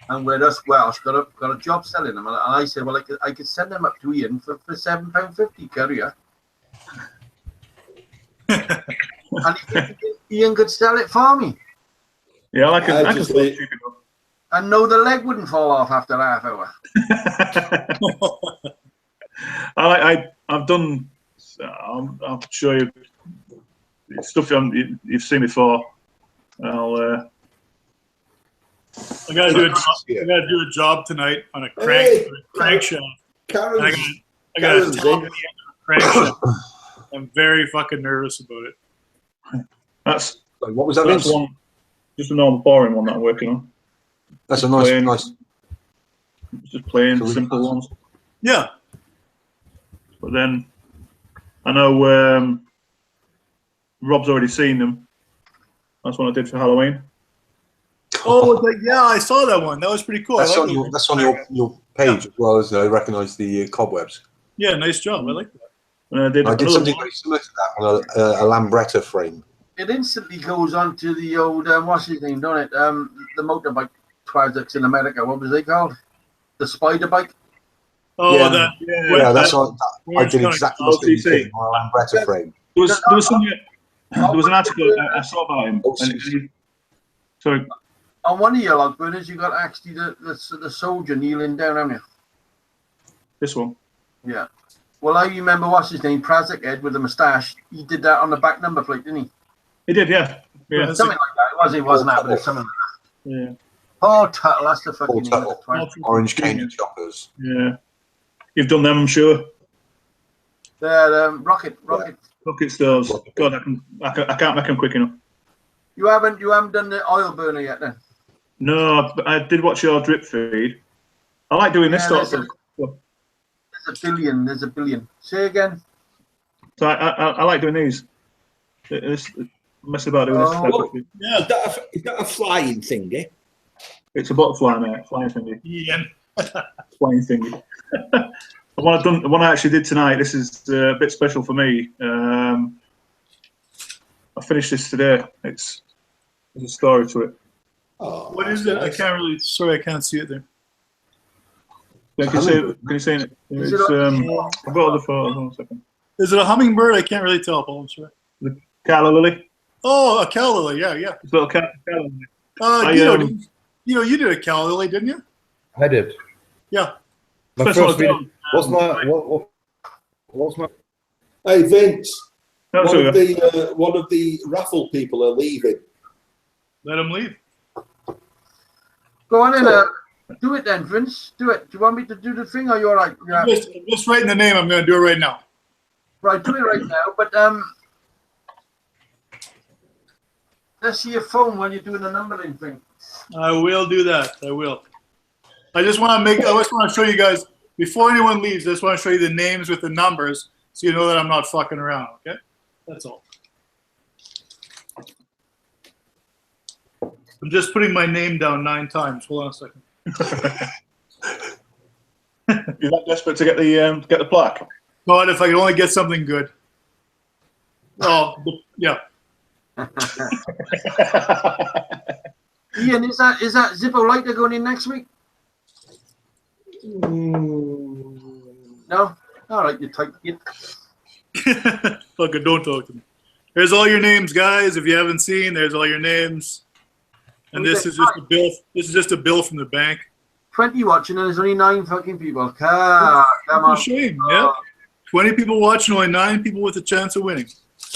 and with us Welsh got a job selling them, and I said, well, I could send them up to Ian for £7.50 courier, and Ian could sell it for me.
Yeah, I can sell it cheap enough.
And no, the leg wouldn't fall off after half hour.
I've done. I'll show you stuff you've seen before. I
gotta do a job tonight on a crankshaft. I got a top crankshaft. I'm very fucking nervous about it.
That's
what was that? That's
one, just a normal boring one that I'm working on.
That's a nice.
Just plain simple ones.
Yeah.
But then I know Rob's already seen them. That's what I did for Halloween.
Oh, yeah, I saw that one. That was pretty cool.
That's on your page as well as I recognise the cobwebs.
Yeah, nice job. I like that.
And I did
something very similar to that on a Lambretta frame.
It instantly goes on to the old what's his name, don't it? The motorbike projects in America. What was they called? The spider bike.
Oh,
yeah. That's what I did exactly the same thing on a Lambretta frame.
There was an article I saw about him. Sorry.
On one of your log burners, you got actually the soldier kneeling down, haven't you?
This one.
Yeah. Well, I remember what's his name, Prazek Ed with the moustache. He did that on the back number plate, didn't he?
He did, yeah. Yeah.
Something like that. It wasn't that, but it's something like
Yeah.
that. Paul Tuttle, that's the fucking
Paul
name.
Tuttle. Orange Candy Choppers.
Yeah. You've done them, I'm sure.
They're rocket.
Rocket stoves. God, I can't make them quick enough.
You haven't done the oil burner yet, then?
No, I did watch your drip feed. I like doing this sort of stuff.
There's a billion. Say again.
So I like doing these. Mess about doing this.
Yeah.
Is that a flying thingy?
It's a butterfly, mate. Flying thingy.
Ian.
Flying thingy. The one I actually did tonight. This is a bit special for me. I finished this today. There's a story to it.
Oh,
What is it? I can't really. Sorry, I can't see it there.
Yeah, can you see it? It's, I've got other photos. 1 second.
Is it a hummingbird? I can't really tell, Paul. I'm sorry.
The calla lily.
Oh, a calla lily. Yeah.
It's a little calla lily.
Guido, you did a calla lily, didn't you?
I did.
Yeah.
My
Special
first video.
account.
What's my?
Hey Vince,
No,
one of
sorry.
the raffle people are leaving.
Let him leave.
Go on in. Do it then, Vince. Do it. Do you want me to do the thing, or you're all right? Yeah.
Just writing the name. I'm going to do it right now.
Right, do it right now. But let's see your phone when you're doing the numbering thing.
I will do that. I will. I just want to show you guys, before anyone leaves, I just want to show you the names with the numbers so you know that I'm not fucking around, okay? That's all. I'm just putting my name down 9 times. Hold on a second.
You're that desperate to get the plaque?
God, if I could only get something good. Oh, yeah.
Ian, is that Zippo lighter going in next week? No? All right, you type it.
Fucking don't talk to me. There's all your names, guys. If you haven't seen, there's all your names. And this is just a bill. This is just a bill from the bank.
20 watching and there's only 9 fucking people. Come on.
It's a shame, yeah. 20 people watching, only 9 people with a chance of winning.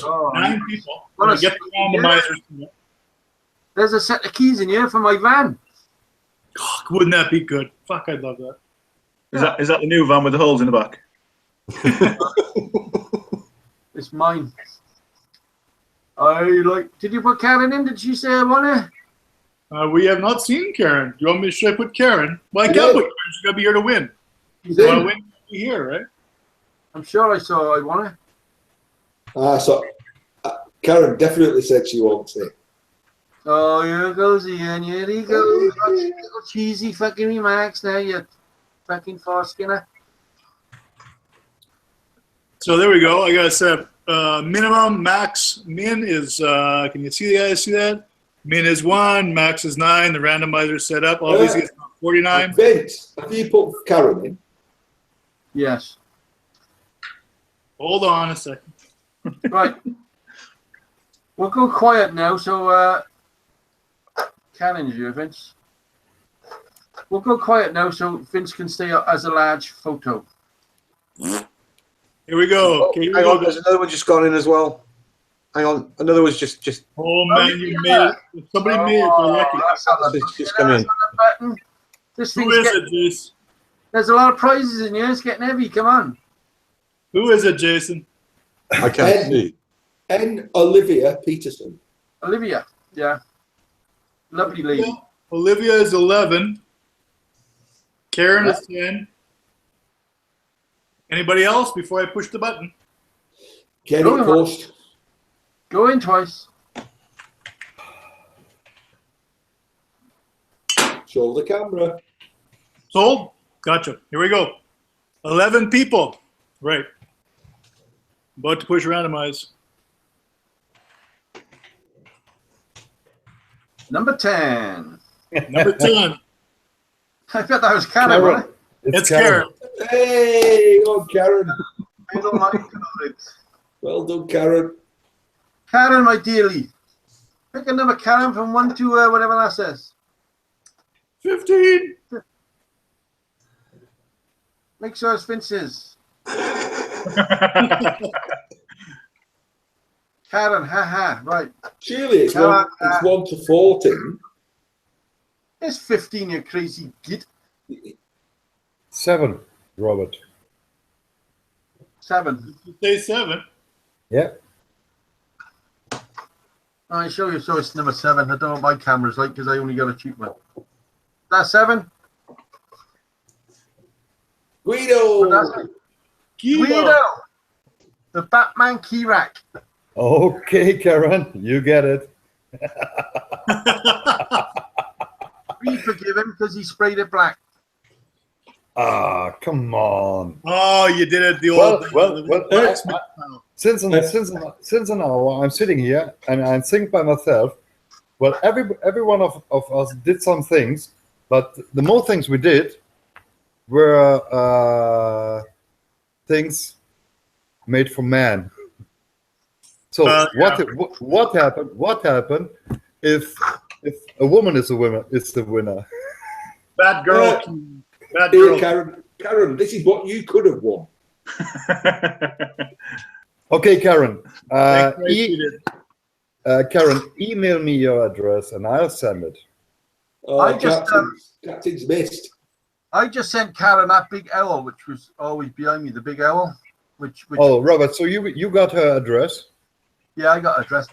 Oh,
9 people.
What a
Get the randomizers.
there's a set of keys in here for my van.
Oh, wouldn't that be good? Fuck, I'd love that.
Is that the new van with the holes in the back?
It's mine. Did you put Karen in? Did she say I want it?
We have not seen Karen. Do you want me to should I put Karen? Well, I can't put Karen. She's got to be here to win.
She's
You want to
in.
win? Be here, right?
I'm sure I saw I want it.
So Karen definitely said she wants it.
Oh, here goes Ian. Here he goes. Little cheesy fucking remarks now, you fucking foreskinner.
So there we go. I got to set up minimum, max, min is, can you see the guys see that? Min is 1, max is 9. The randomizer set up. Obviously, it's not 49.
Vince, have you put Karen in?
Yes.
Hold on a second.
Right. We'll go quiet now, so Karen's here, Vince. We'll go quiet now so Vince can stay up as a large photo.
Here we go. Okay, here we
Hang
go.
on, there's another one just gone in as well. Hang on, another one's just
Oh man, you made it. Somebody made it. They're lucky.
just come in.
This
Who
thing's
is
getting,
it, Jason?
there's a lot of prizes in here. It's getting heavy. Come on.
Who is it, Jason?
I can't see.
N. Olivia Peterson.
Olivia. Yeah. Lovely lady.
Olivia is 11. Karen is 10. Anybody else before I push the button?
Kenny
Go in.
Post.
Go in twice.
Show the camera.
Sold? Gotcha. Here we go. 11 people. Right. About to push randomize.
Number 10.
Number 10.
I thought that was Karen,
Karen.
wasn't it?
It's Karen.
Hey, oh Karen.
I don't mind it.
Well done, Karen.
Karen, my dearly. Pick a number, Karen, from 1 to whatever that says.
15.
Make sure it's Vince's. Karen, haha, right.
Surely it's, it's 1 to 14.
It's 15, you crazy git.
7, Robert.
7.
Say 7.
Yeah.
I show you, so it's number 7. I don't know what my camera's like because I only got a cheap one. That's 7.
Guido!
Guido! The Batman key rack.
Okay, Karen, you get it.
We forgive him because he sprayed it black.
Ah, come on.
Oh, you did it the old
Since an hour, I'm sitting here and I think by myself, well, every one of us did some things, but the more things we did were things made for man. So what happened? What happened if a woman is the winner?
Bad girl. Bad
Dear
girl.
Karen, this is what you could have won.
Okay, Karen.
Karen.
Karen, email me your address and I'll send it.
Captain's missed.
I just sent Karen that big owl, which was always behind me, the big owl. Which
Oh, Robert, so you got her address?
Yeah, I got her address.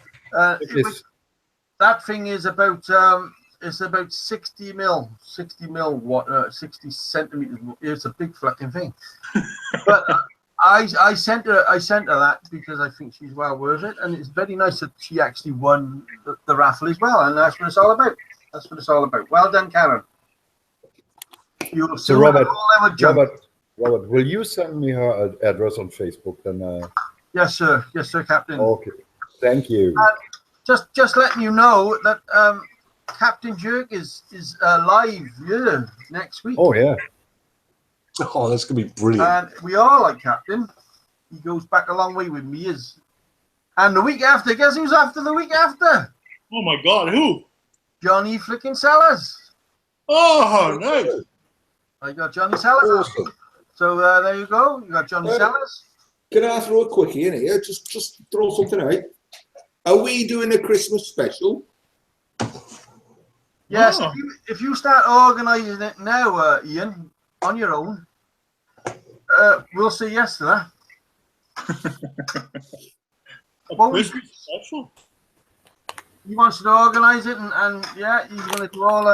That thing is about it's about 60 mil, 60 centimeters. It's a big fucking thing. But I sent her that because I think she's well worth it, and it's very nice that she actually won the raffle as well, and that's what it's all about. That's what it's all about. Well done, Karen.
So Robert, will you send me her address on Facebook then?
Yes, sir. Yes, sir, Captain.
Okay. Thank you.
Just letting you know that Captain Jerk is live next week.
Oh yeah.
Oh, that's gonna be brilliant.
And we all like Captain. He goes back a long way with me. And the week after, guess who's after the week after?
Oh my God, who?
Johnny flicking Sellers.
Oh, nice.
I got Johnny Sellers.
Awesome.
So there you go. You got Johnny Sellers.
Can I throw a quickie in here? Just throw something out. Are we doing a Christmas special?
Yes.
Oh.
If you start organising it now, Ian, on your own, we'll say yes to that.
Christmas special.
He wants to organise it, and yeah, he's going to do all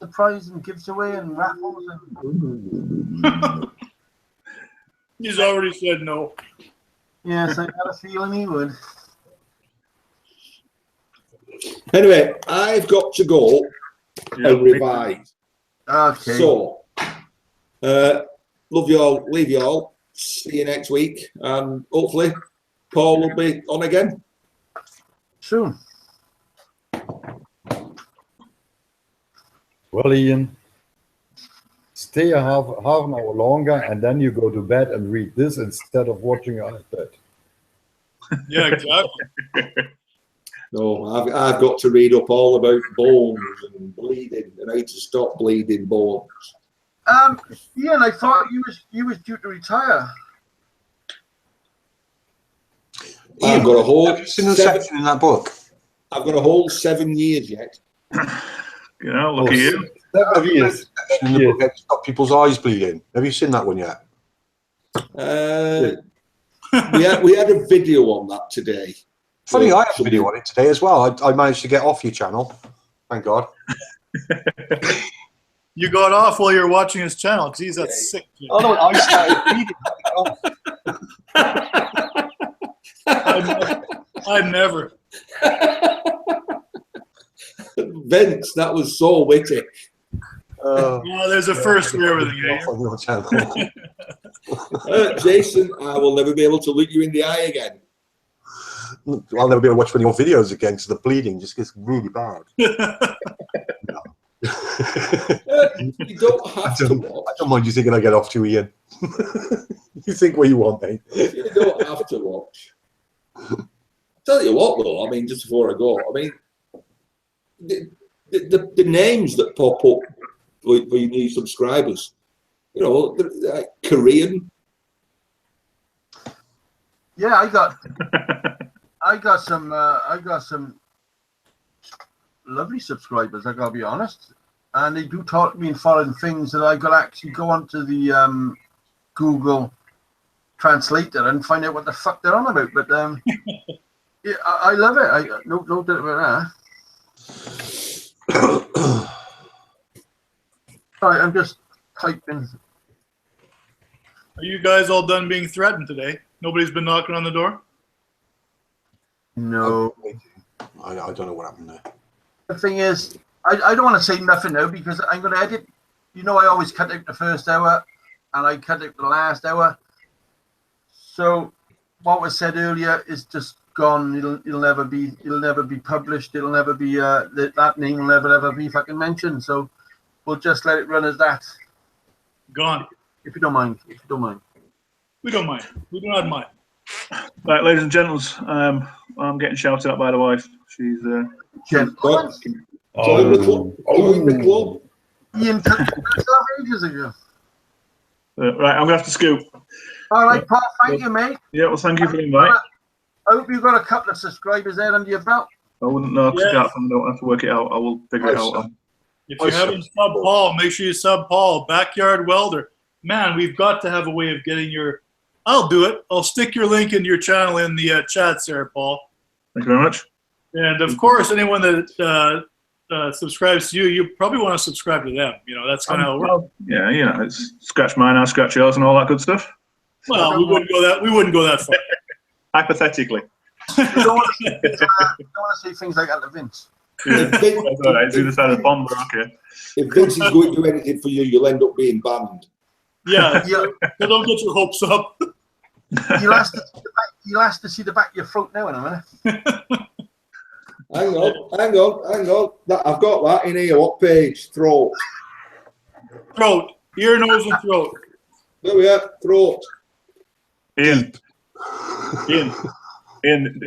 the prize and gives away and raffles. And
He's already said no.
yes, I got a feeling he would.
Anyway, I've got to go and revise.
Okay.
So, love you all, leave you all. See you next week, and hopefully Paul will be on again
soon.
Well, Ian, stay a half an hour longer, and then you go to bed and read this instead of watching your iPad.
Yeah, exactly.
No, I've got to read up all about bones and bleeding and how to stop bleeding bones.
Ian, I thought you was due to retire.
I've got a whole
section in that book.
I've got a whole 7 years yet.
You know, look at you.
7 years.
In the book that stop people's eyes bleeding. Have you seen that one yet?
We had a video on that today.
Funny, I had a video on it today as well. I managed to get off your channel. Thank God.
You got off while you're watching his channel. Jeez, that's sick.
Oh no, I started bleeding.
I'd never.
Vince, that was so witty.
Oh, there's a first for everything.
Off on your channel.
Jason, I will never be able to look you in the eye again.
I'll never be able to watch one of your videos again because the bleeding just gets really bad.
You don't have to watch.
I don't mind you thinking I get off to Ian. You think what you want, mate.
You don't have to watch. Tell you what, though, I mean, just before I go, I mean, the names that pop up for your new subscribers. You know, like Korean.
Yeah, I got some lovely subscribers. I gotta be honest, and they do talk to me in foreign things that I could actually go onto the Google Translator and find out what the fuck they're on about. But yeah, I love it. I no doubt about that. Right, I'm just typing.
Are you guys all done being threatened today? Nobody's been knocking on the door?
No.
I don't know what happened there.
The thing is, I don't want to say nothing now because I'm going to edit. You know, I always cut out the first hour and I cut out the last hour. So what was said earlier is just gone. It'll never be published. It'll never be that name will never ever be fucking mentioned. So we'll just let it run as that.
Gone.
If you don't mind. If you don't mind.
We don't mind. We do not mind.
Right, ladies and gentlemen, I'm getting shouted at by the wife. She's
Gentlemen.
Join the club.
Ian took himself ages ago.
right. I'm gonna have to scoop.
All right, Paul. Thank you, mate.
Yeah, well, thank you for the invite.
I hope you've got a couple of subscribers there under your belt.
I wouldn't know because
Yes.
I don't have to work it out. I will figure it out.
If you haven't sub Paul, make sure you sub Paul. Backyard Welder. Man, we've got to have a way of getting your... I'll do it. I'll stick your link into your channel in the chats there, Paul.
Thank you very much.
And, of course, anyone that subscribes to you, you probably want to subscribe to them. You know, that's kind of how it works.
Well, yeah, you know, it's scratch mine, I scratch yours, and all that good stuff.
Well, we wouldn't go that far.
Hypothetically.
You don't want to say things like that to Vince.
Yeah. That's all right. It's either side of the pond, but okay.
If Vince is going to do anything for you, you'll end up being banned.
Yeah, so don't get your hopes up.
You'll ask to see the back of your throat now in a minute.
Hang on. I've got that in here. What page? Throat.
Throat. Ear, nose, and throat.
There we are. Throat.
Ian,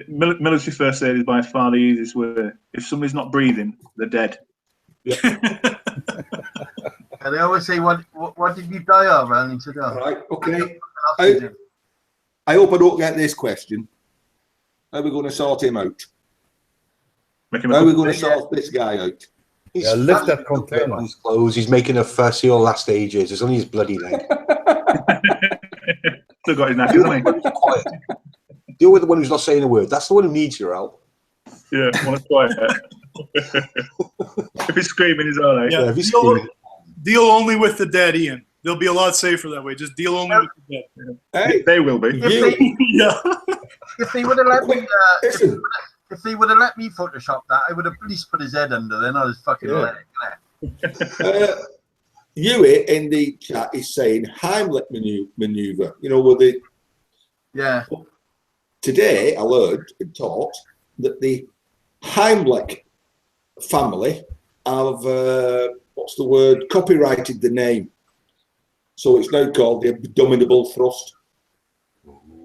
military first aid is by far the easiest way. If somebody's not breathing, they're dead.
And they always say, what did you die of? And he said,
All
oh.
right. Okay. I hope I don't get this question. How are we going to sort him out? How are we going to sort this guy out?
He's
lift that container.
His clothes. He's making a fuss. He'll last ages. It's only his bloody leg.
Still got his knack, hasn't he?
Quiet. Deal with the one who's not saying a word. That's the one who needs your help.
Yeah, want to quiet. If he's screaming, he's all right.
Yeah,
if he's screaming.
deal only with the dead, Ian. They'll be a lot safer that way. Just deal only with the dead.
Hey,
They will be.
Yeah.
If they would have let me,
listen.
if they would have let me Photoshop that, I would have at least put his head under there, not his fucking leg.
Hewitt in the chat is saying Heimlich maneuver. You know, with the
Yeah.
today I learned and taught that the Heimlich family have what's the word? Copyrighted the name, so it's now called the abdominal thrust.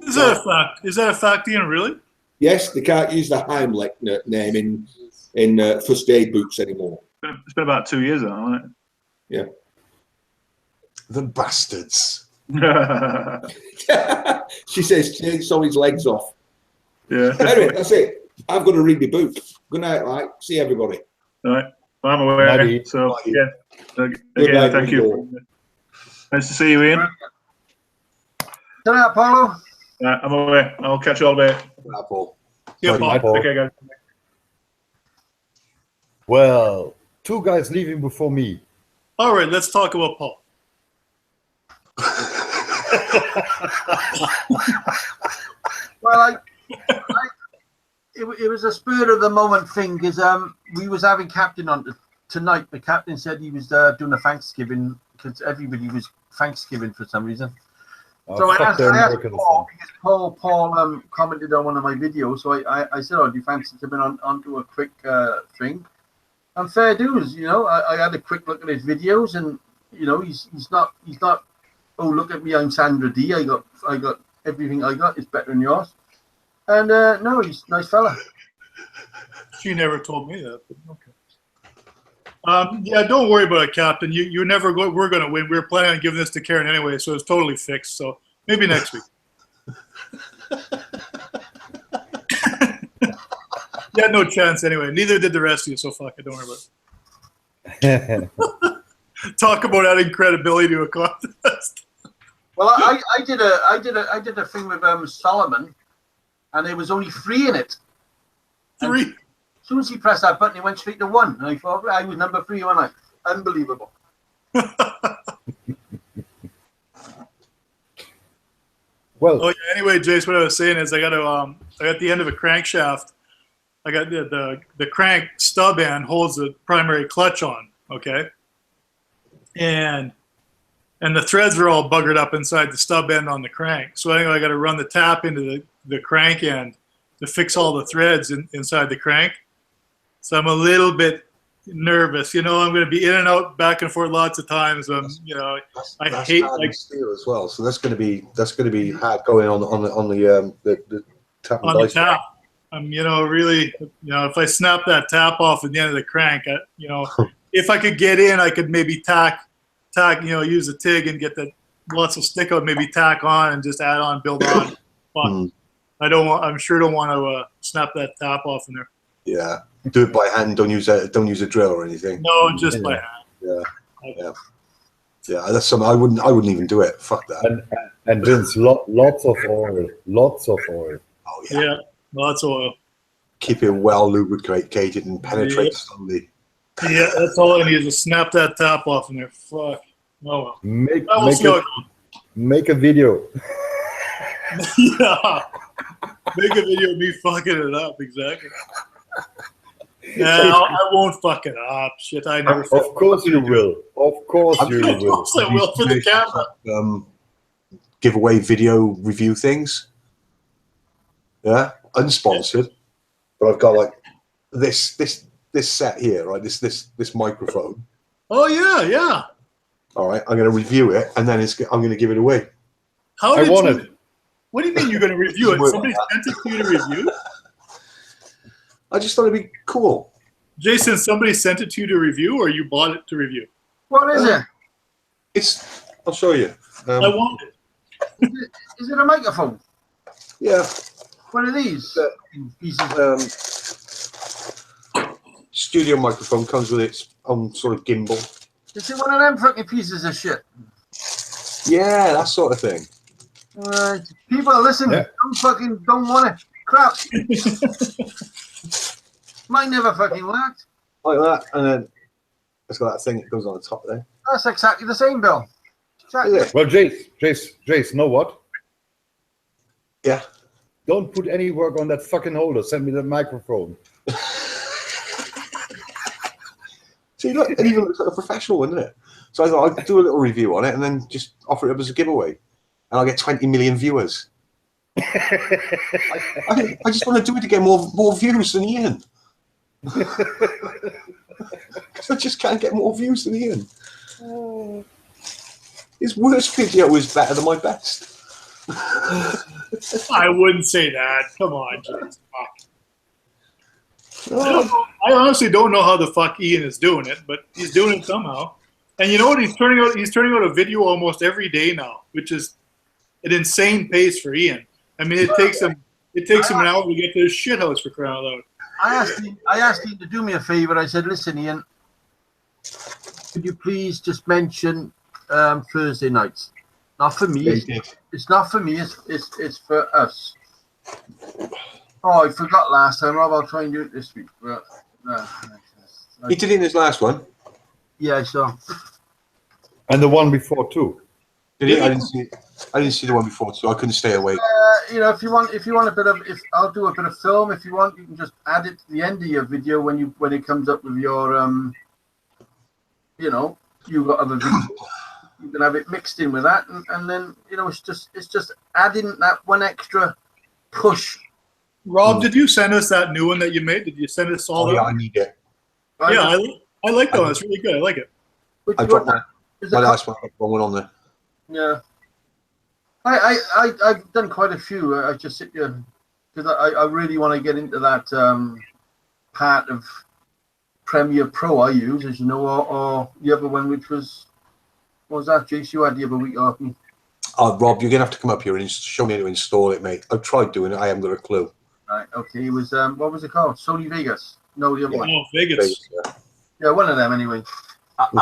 Is that a fact? Is that a fact, Ian? Really?
Yes, they can't use the Heimlich name in first aid books anymore.
It's been about 2 years now, hasn't
Yeah.
The bastards.
it?
She says chainsaw his legs off.
Yeah.
Anyway, that's it. I've got to read the book. Good night, like. See everybody.
All right. Well, I'm aware.
Nighty.
So,
Nighty.
yeah.
Good
Again,
night,
thank you. Nice to see you, Ian.
Turn out, Paulo.
I'm aware. I'll catch you all day.
Apple.
Yeah,
Nighty.
Paul.
Okay, guys.
Well, two guys leaving before me.
All right, let's talk about Paul.
Well, it was a spur of the moment thing because we was having captain on tonight. The captain said he was doing a Thanksgiving because everybody was Thanksgiving for some reason. So I asked Paul because Paul commented on one of my videos. So I said, "Oh, do you fancy coming onto a quick thing?" And fair dues, you know. I had a quick look at his videos, and you know, he's not. Oh, look at me, I'm Sandra D. I got everything I got is better than yours. And no, he's a nice fella.
She never told me that. But okay. Yeah, don't worry about it, Captain. You never go. We're going to win. We were planning on giving this to Karen anyway, so it's totally fixed. So maybe next week. You had no chance anyway. Neither did the rest of you, so fuck it. Don't worry about it. Talk about adding credibility to a contest.
Well, I did a thing with Solomon, and there was only 3 in it.
3.
As soon as he pressed that button, he went straight to 1. And I thought, I was number 3, wasn't I? Unbelievable.
Well,
Oh yeah. Anyway, Jace, what I was saying is I got the end of a crankshaft. I got the crank stub end holds the primary clutch on. Okay. And the threads were all buggered up inside the stub end on the crank. So anyway, I got to run the tap into the crank end to fix all the threads inside the crank. So I'm a little bit nervous. I'm going to be in and out, back and forth lots of times. I hate
like steel as well. So that's going to be hard going on the tap and
on the
dice.
tap. I'm really if I snap that tap off at the end of the crank, if I could get in, I could maybe tack, use a TIG and get the lots of stick out, maybe tack on and just add on, build on. But I'm sure don't want to snap that tap off in there.
Yeah, do it by hand. Don't use a drill or anything.
No, just by hand.
Yeah. That's something I wouldn't even do it. Fuck that.
and Vince, lots of oil.
Oh yeah.
Yeah, lots of oil.
Keep it well lubricated and penetrate slowly.
Yeah, that's all I need is to snap that tap off in there. Fuck. Oh well.
Make a video.
Yeah. Make a video of me fucking it up, exactly. No, I won't fuck it up. Shit, I never.
Of course you will. Of course you will.
Of course I will for the camera.
Giveaway video review things. Yeah, unsponsored, but I've got like this set here, right? This microphone.
Oh yeah.
All right, I'm going to review it, and then I'm going to give it away.
How
I
did
want
you?
it.
What do you mean you're going to review it? Somebody sent it to you to review?
I just thought it'd be cool.
Jason, somebody sent it to you to review, or you bought it to review?
What is it?
I'll show you.
I want it.
Is it a microphone?
Yeah.
What are these pieces?
Studio microphone comes with its own sort of gimbal.
Is it one of them fucking pieces of shit?
Yeah, that sort of thing.
People are listening.
Yeah.
Don't want it. Crap. Mine never fucking worked.
Like that, and then it's got that thing that goes on the top there.
That's exactly the same, Bill. Exactly.
Is it?
Well, Jace, know what?
Yeah.
Don't put any work on that fucking holder. Send me the microphone.
See, look, it even looks like a professional one, doesn't it? So I thought I'd do a little review on it and then just offer it up as a giveaway. And I'll get 20 million viewers. I just want to do it to get more views than Ian. Because I just can't get more views than Ian. His worst video was better than my best.
I wouldn't say that. Come on, Jason.
Oh.
I honestly don't know how the fuck Ian is doing it, but he's doing it somehow. And you know what? He's turning out a video almost every day now, which is an insane pace for Ian. I mean, it takes him an hour to get to his shit house, for crying out loud.
I asked Ian to do me a favor. I said, listen, Ian, could you please just mention Thursday nights? Not for me. It's not for me. It's for us. Oh, I forgot last time. I'll try and do it this week. But,
He did it in his last one.
yeah, I saw.
And the one before too.
Did he? I didn't see the one before, so I couldn't stay awake.
If you want a bit of, I'll do a bit of film. If you want, you can just add it to the end of your video when it comes up with your you've got other videos. You can have it mixed in with that, and then it's just adding that one extra push.
Rob, did you send us that new one that you made? Did you send us all that?
Yeah, I need it.
Yeah, I like that one. It's really good. I like it.
I dropped my last one. I put one on there.
Yeah. I've done quite a few. I just sit here because I really want to get into that part of Premiere Pro I use, as you know, or the other one, which was, what was that, Jace? You had the other week off me.
Rob, you're gonna have to come up here and show me how to install it, mate. I've tried doing it. I haven't got a clue.
Right. Okay. It was what was it called? Sony Vegas. No, the other one.
Oh, Vegas.
Yeah, one of them anyway.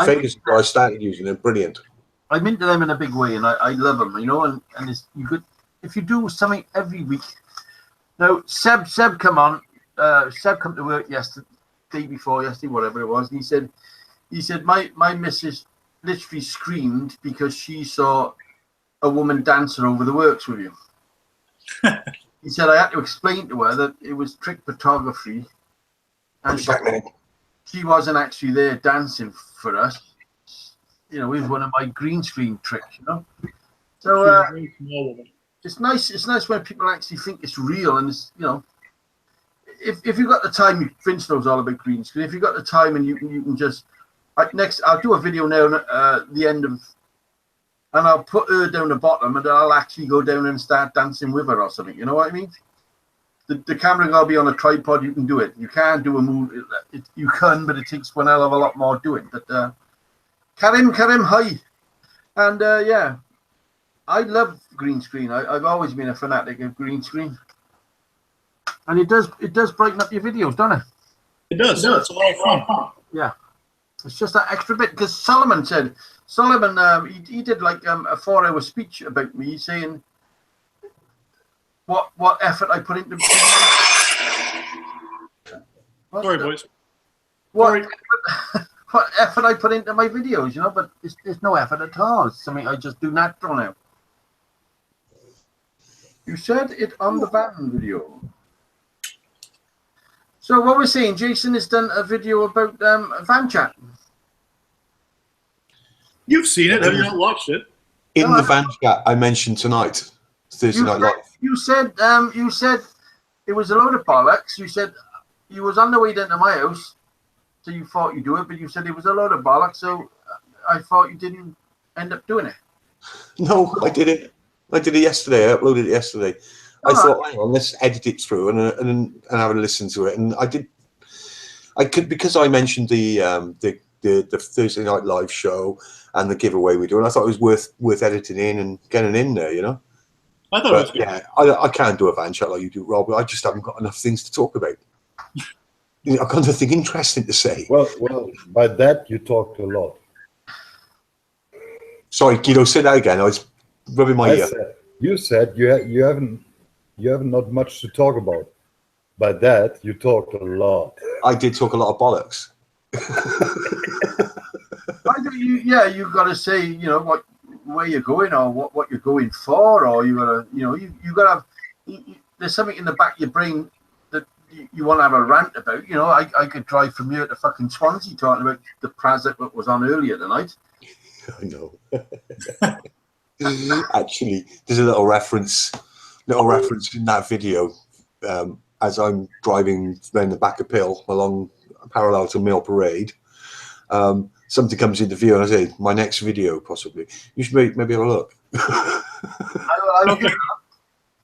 Vegas, I started using it. Brilliant.
I'm into them in a big way, and I love them, you know. And it's, you could, if you do something every week. Now, Seb come on. Seb come to work yesterday, day before yesterday, whatever it was, and he said my missus literally screamed because she saw a woman dancing over the works with you. He said I had to explain to her that it was trick photography, and she wasn't actually there dancing for us. You know, it was one of my green screen tricks, you know. So it's nice. It's nice when people actually think it's real, and it's, you know, if you've got the time, Vince knows all about green screen. If you've got the time and you can just I'll do a video now at the end of, and I'll put her down the bottom, and I'll actually go down and start dancing with her or something. You know what I mean? The camera will be on a tripod. You can do it. You can't do a move. You can, but it takes one hell of a lot more doing. But Karim, hi, and yeah, I love green screen. I've always been a fanatic of green screen, and it does brighten up your videos, doesn't it?
It does. It's a lot of fun.
Yeah, it's just that extra bit. Because Solomon, he did like a 4-hour speech about me, saying what effort I put into.
Sorry, boys.
What effort I put into my videos, you know, but there's no effort at all. It's something I just do natural now. You said it on the van video. So what we're saying, Jason has done a video about van chat.
You've seen it, have you not watched it?
In the van chat I mentioned tonight, Thursday Night Live.
You said it was a load of bollocks. You said you was on the way down to my house. So you thought you'd do it, but you said it was a load of bollocks, so I thought you didn't end up doing it.
No, I did it. I did it yesterday. I uploaded it yesterday. I thought, hang on, let's edit it through and have a listen to it. And I did. I could, because I mentioned the Thursday Night Live show and the giveaway we do, and I thought it was worth editing in and getting in there, you know.
I thought it was good.
Yeah, I can't do a van chat like you do, Rob. I just haven't got enough things to talk about. I've got nothing interesting to say.
Well, by that you talked a lot.
Sorry, Guido, say that again. I was rubbing my ear.
You said you haven't not much to talk about. By that you talked a lot.
I did talk a lot of bollocks.
You got to say, you know, where you're going or what you're going for, or you got to, you know, you got to. There's something in the back of your brain that you want to have a rant about. You know, I could drive from here to fucking Swansea talking about the Prazak that was on earlier tonight.
I know. Actually, there's a little reference in that video as I'm driving around the back of Pill along parallel to Mill Parade. Something comes into view and I say, my next video, possibly. You should maybe have a look.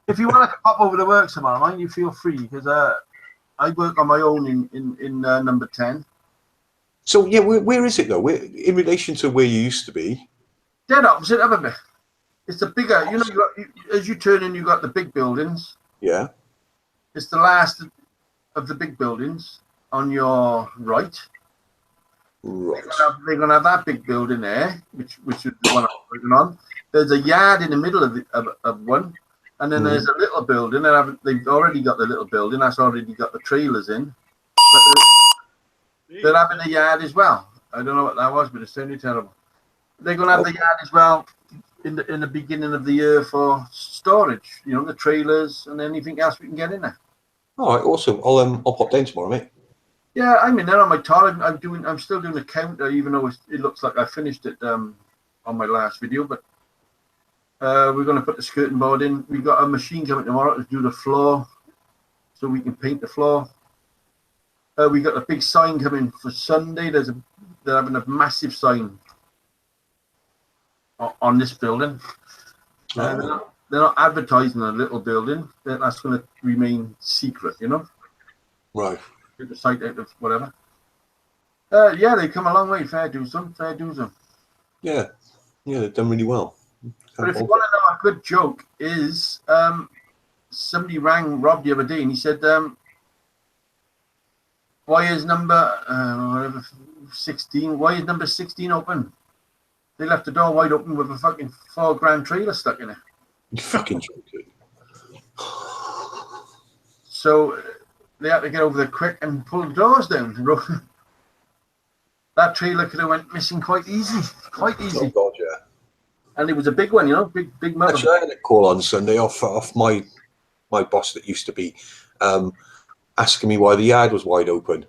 If you want to pop over to work tomorrow, mind you feel free, because I work on my own in number 10.
So, yeah, where is it, though? In relation to where you used to be?
Dead opposite, haven't we? It's the bigger, you know, as you turn in, you got the big buildings.
Yeah.
It's the last of the big buildings on your right.
Right.
They're going to have that big building there, which is the one I'm working on. There's a yard in the middle of one, and then there's a little building. They've already got the little building. That's already got the trailers in. But they're having a yard as well. I don't know what that was, but it's certainly terrible. They're going to have the yard as well in the beginning of the year for storage. You know, the trailers and anything else we can get in there.
All right, awesome. I'll pop down tomorrow, mate.
Yeah, I'm in there on my tour. I'm still doing a counter, even though it looks like I finished it on my last video. But we're going to put the skirting board in. We've got a machine coming tomorrow to do the floor, so we can paint the floor. We got a big sign coming for Sunday. They're having a massive sign on this building. They're not advertising a little building. That's going to remain secret, you know.
Right.
The site out of whatever. Yeah, they come a long way. Fair dues them. Fair dues them.
Yeah, yeah, they've done really well.
But if you want to know a good joke, is somebody rang Rob the other day and he said, "Why is number 16? Why is number 16 open? They left the door wide open with a fucking 4 grand trailer stuck in it."
You fucking joking.
So they had to get over there quick and pull the doors down. That trailer could have went missing quite easy. Quite easy.
Oh God, yeah.
And it was a big one, you know, big motor.
Actually, I had a call on Sunday off my boss that used to be asking me why the yard was wide open.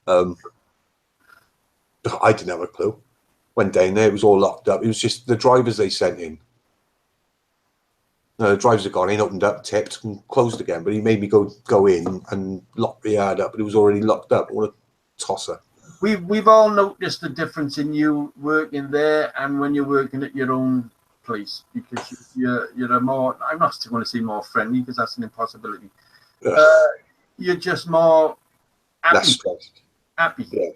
I didn't have a clue. Went down there, it was all locked up. It was just the drivers they sent in. No, the drivers had gone in, opened up, tipped, and closed again. But he made me go in and lock the yard up, but it was already locked up. What a tosser!
We've all noticed the difference in you working there and when you're working at your own place, because you're a more, I'm not going to say more friendly because that's an impossibility. You're just more happy.
Less stressed.
Happy.
Yeah.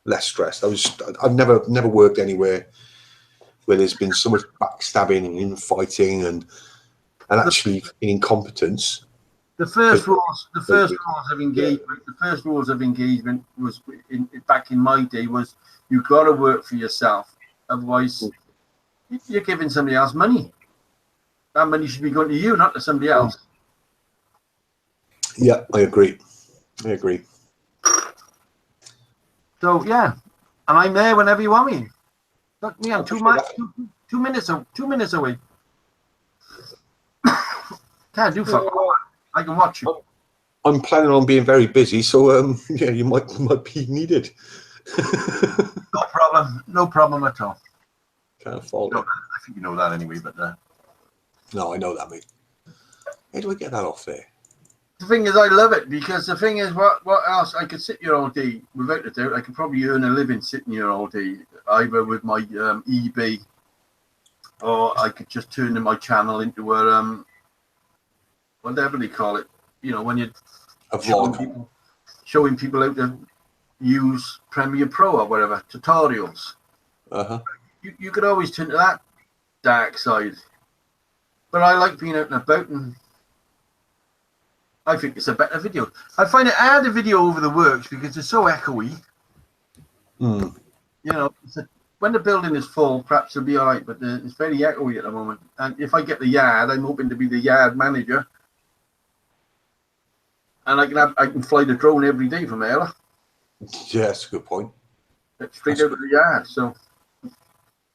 Less stressed. I've never worked anywhere where there's been so much backstabbing and infighting and actually incompetence. The first rules of engagement was back in my day was you got to work for yourself, otherwise you're giving somebody else money. That money should be going to you, not to somebody else. Yeah, I agree.
So yeah, and I'm there whenever you want me. Look me, I'm 2 minutes away. Can't do fuck all. I can watch you.
I'm planning on being very busy, so yeah, you might be needed.
No problem at all.
Can't follow.
No, I think you know that anyway, but
no, I know that, mate. How do I get that off there?
The thing is, I love it because the thing is, what else? I could sit here all day without a doubt. I could probably earn a living sitting here all day, either with my eBay, or I could just turn my channel into a whatever they call it. You know, when you're showing people how to use Premiere Pro or whatever, tutorials. You could always turn to that dark side. But I like being out and about, and I think it's a better video. I find it hard to video over the works because it's so echoey. You know, when the building is full, perhaps it'll be all right, but it's very echoey at the moment. And if I get the yard, I'm hoping to be the yard manager. And I can fly the drone every day from there.
Yeah, that's a good point.
Straight out of the yard, so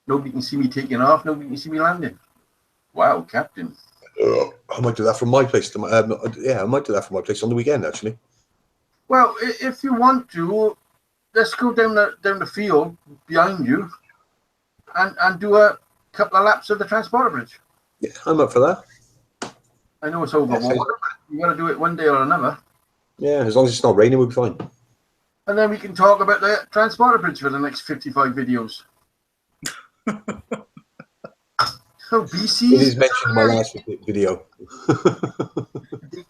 nobody can see me taking off, nobody can see me landing. Wow, Captain.
I might do that from my place. Yeah, I might do that from my place on the weekend, actually.
Well, if you want to, let's go down the field behind you and do a couple of laps of the transporter bridge.
Yeah, I'm up for that.
I know it's over water, but you got to do it one day or another.
Yeah, as long as it's not raining, we'll be fine.
And then we can talk about the transporter bridge for the next 55 videos. So BC.
It is mentioned in my last video.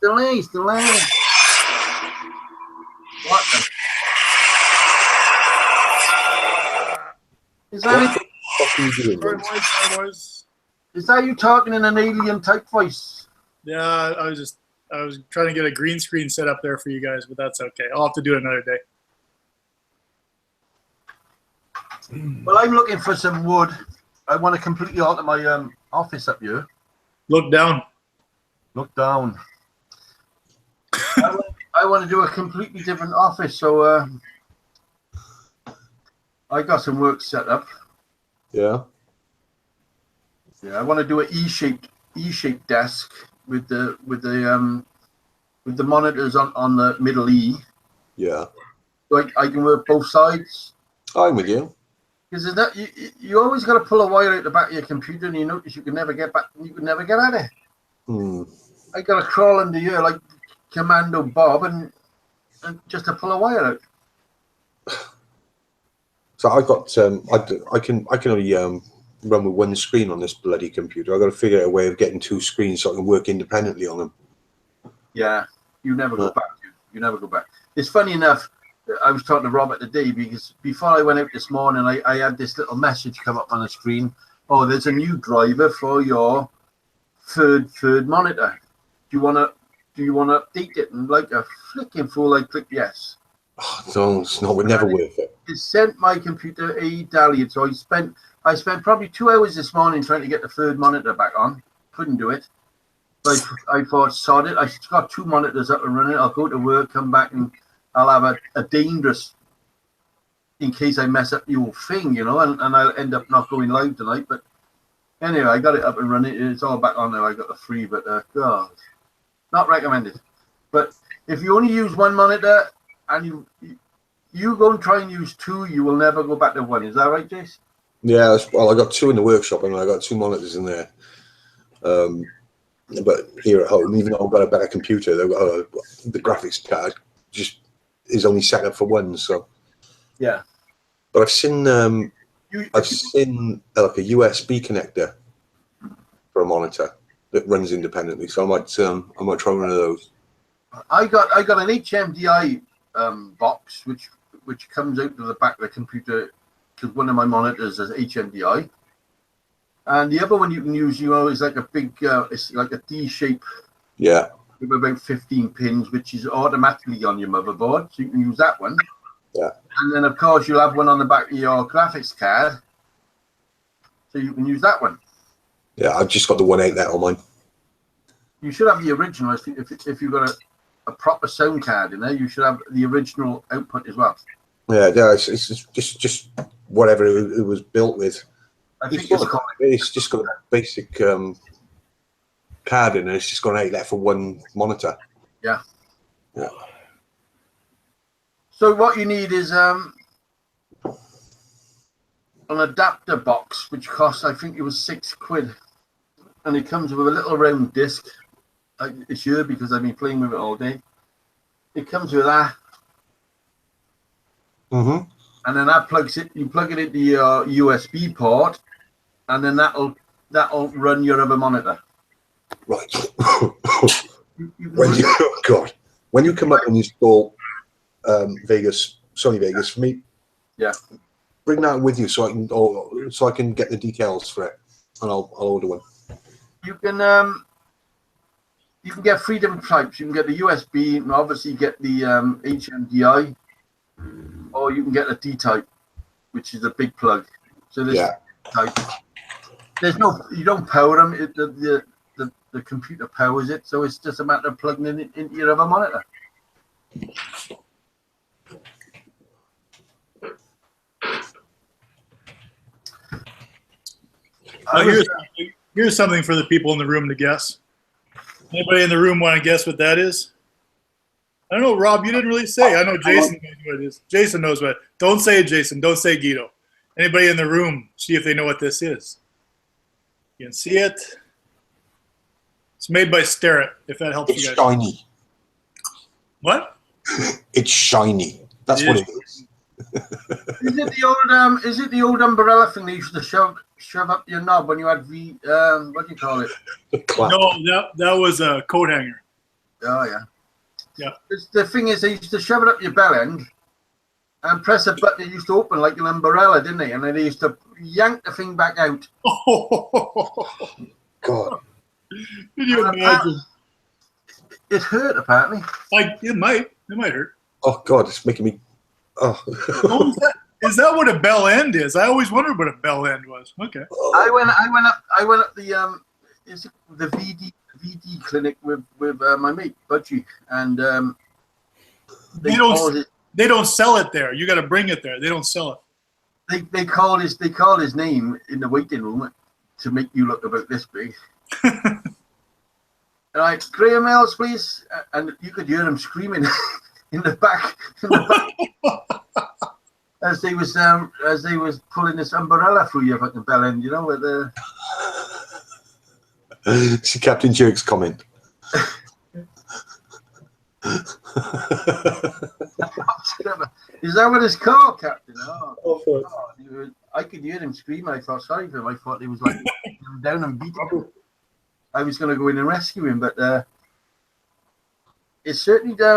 Delay. What the? Is that Is that you talking in an alien type voice?
Yeah, I was trying to get a green screen set up there for you guys, but that's okay. I'll have to do it another day.
Well, I'm looking for some wood. I want to completely alter my office up here.
Look down.
Look down. I want to do a completely different office, so I got some work set up.
Yeah.
Yeah, I want to do an E-shaped desk with the monitors on the middle E.
Yeah.
So I can work both sides.
I'm with you.
Because you always got to pull a wire out the back of your computer, and you notice you can never get back. You can never get at it. I got to crawl under here like Commando Bob and just to pull a wire out.
So I got I can only run with one screen on this bloody computer. I got to figure out a way of getting 2 screens so I can work independently on them.
Yeah, you never go back. You never go back. It's funny enough. I was talking to Robert today because before I went out this morning, I had this little message come up on the screen. Oh, there's a new driver for your third monitor. Do you want to update it? And like a flicking fool, I clicked yes.
Oh, no, it's not. We're never worth it.
It sent my computer a dalliance. So I spent probably 2 hours this morning trying to get the third monitor back on. Couldn't do it. But I thought, sod it. I got 2 monitors up and running. I'll go to work, come back, and I'll have a dangerous, in case I mess up the whole thing, you know, and I'll end up not going live tonight. But anyway, I got it up and running. It's all back on now. I got the free, but God, not recommended. But if you only use 1 monitor and you go and try and use 2, you will never go back to 1. Is that right, Jace?
Yeah, well, I got 2 in the workshop and I got 2 monitors in there. But here at home, even though I've got a better computer, they've got the graphics card just is only set up for 1. So
yeah.
But I've seen like a USB connector for a monitor that runs independently. So I might try one of those. I got
an HMDI box which comes out to the back of the computer because one of my monitors is HMDI. And the other one you can use, you know, is like a big, it's like a D shape.
Yeah.
With about 15 pins, which is automatically on your motherboard, so you can use that one.
Yeah.
And then of course you'll have one on the back of your graphics card, so you can use that one.
Yeah, I've just got the 1.8 there on mine.
You should have the original. If you've got a proper sound card in there, you should have the original output as well.
Yeah, it's just whatever it was built with.
I think
it's just got a basic card in it. It's just got an 8 there for 1 monitor.
Yeah.
Yeah.
So what you need is an adapter box, which costs, I think it was £6, and it comes with a little round disc. It's here because I've been playing with it all day. It comes with that.
Mm-hmm.
And then that plugs it. You plug it into your USB port, and then that'll run your other monitor.
Right. When you come up and install Sony Vegas for me,
yeah,
bring that with you so I can get the decals for it, and I'll order one.
You can get 3 different types. You can get the USB, and obviously get the HMDI, or you can get a D type, which is a big plug. So there's type. There's no, you don't power them. The computer powers it, so it's just a matter of plugging it into your other monitor.
Here's something for the people in the room to guess. Anybody in the room want to guess what that is? I don't know, Rob, you didn't really say. I know Jason knows what it is. Jason knows what. Don't say it, Jason. Don't say Guido. Anybody in the room, see if they know what this is. You can see it. It's made by Starrett, if that helps you guys.
It's shiny.
What?
It's shiny. That's what it is.
Is it the old umbrella thing they used to shove up your knob when you had what do you call it?
No, that was a coat hanger.
Oh yeah.
Yeah.
The thing is, they used to shove it up your bell end and press a button. It used to open like an umbrella, didn't they? And then they used to yank the thing back out.
God.
Can you imagine?
It hurt, apparently.
It might hurt.
Oh God, it's making me. Oh.
Is that what a bell end is? I always wondered what a bell end was. Okay.
I went up the the VD clinic with my mate Budgie, and
they don't sell it there. You got to bring it there. They don't sell it.
They call his name in the waiting room to make you look about this big. Like, Graham Ellis, please, and you could hear him screaming in the back. As they was pulling this umbrella through your fucking bell end, you know, with the.
See Captain Jerk's comment.
Is that what it's called, Captain? Oh, God. I could hear him scream. I felt sorry for him. I thought he was like down and beating him. I was going to go in and rescue him, but it's certainly down.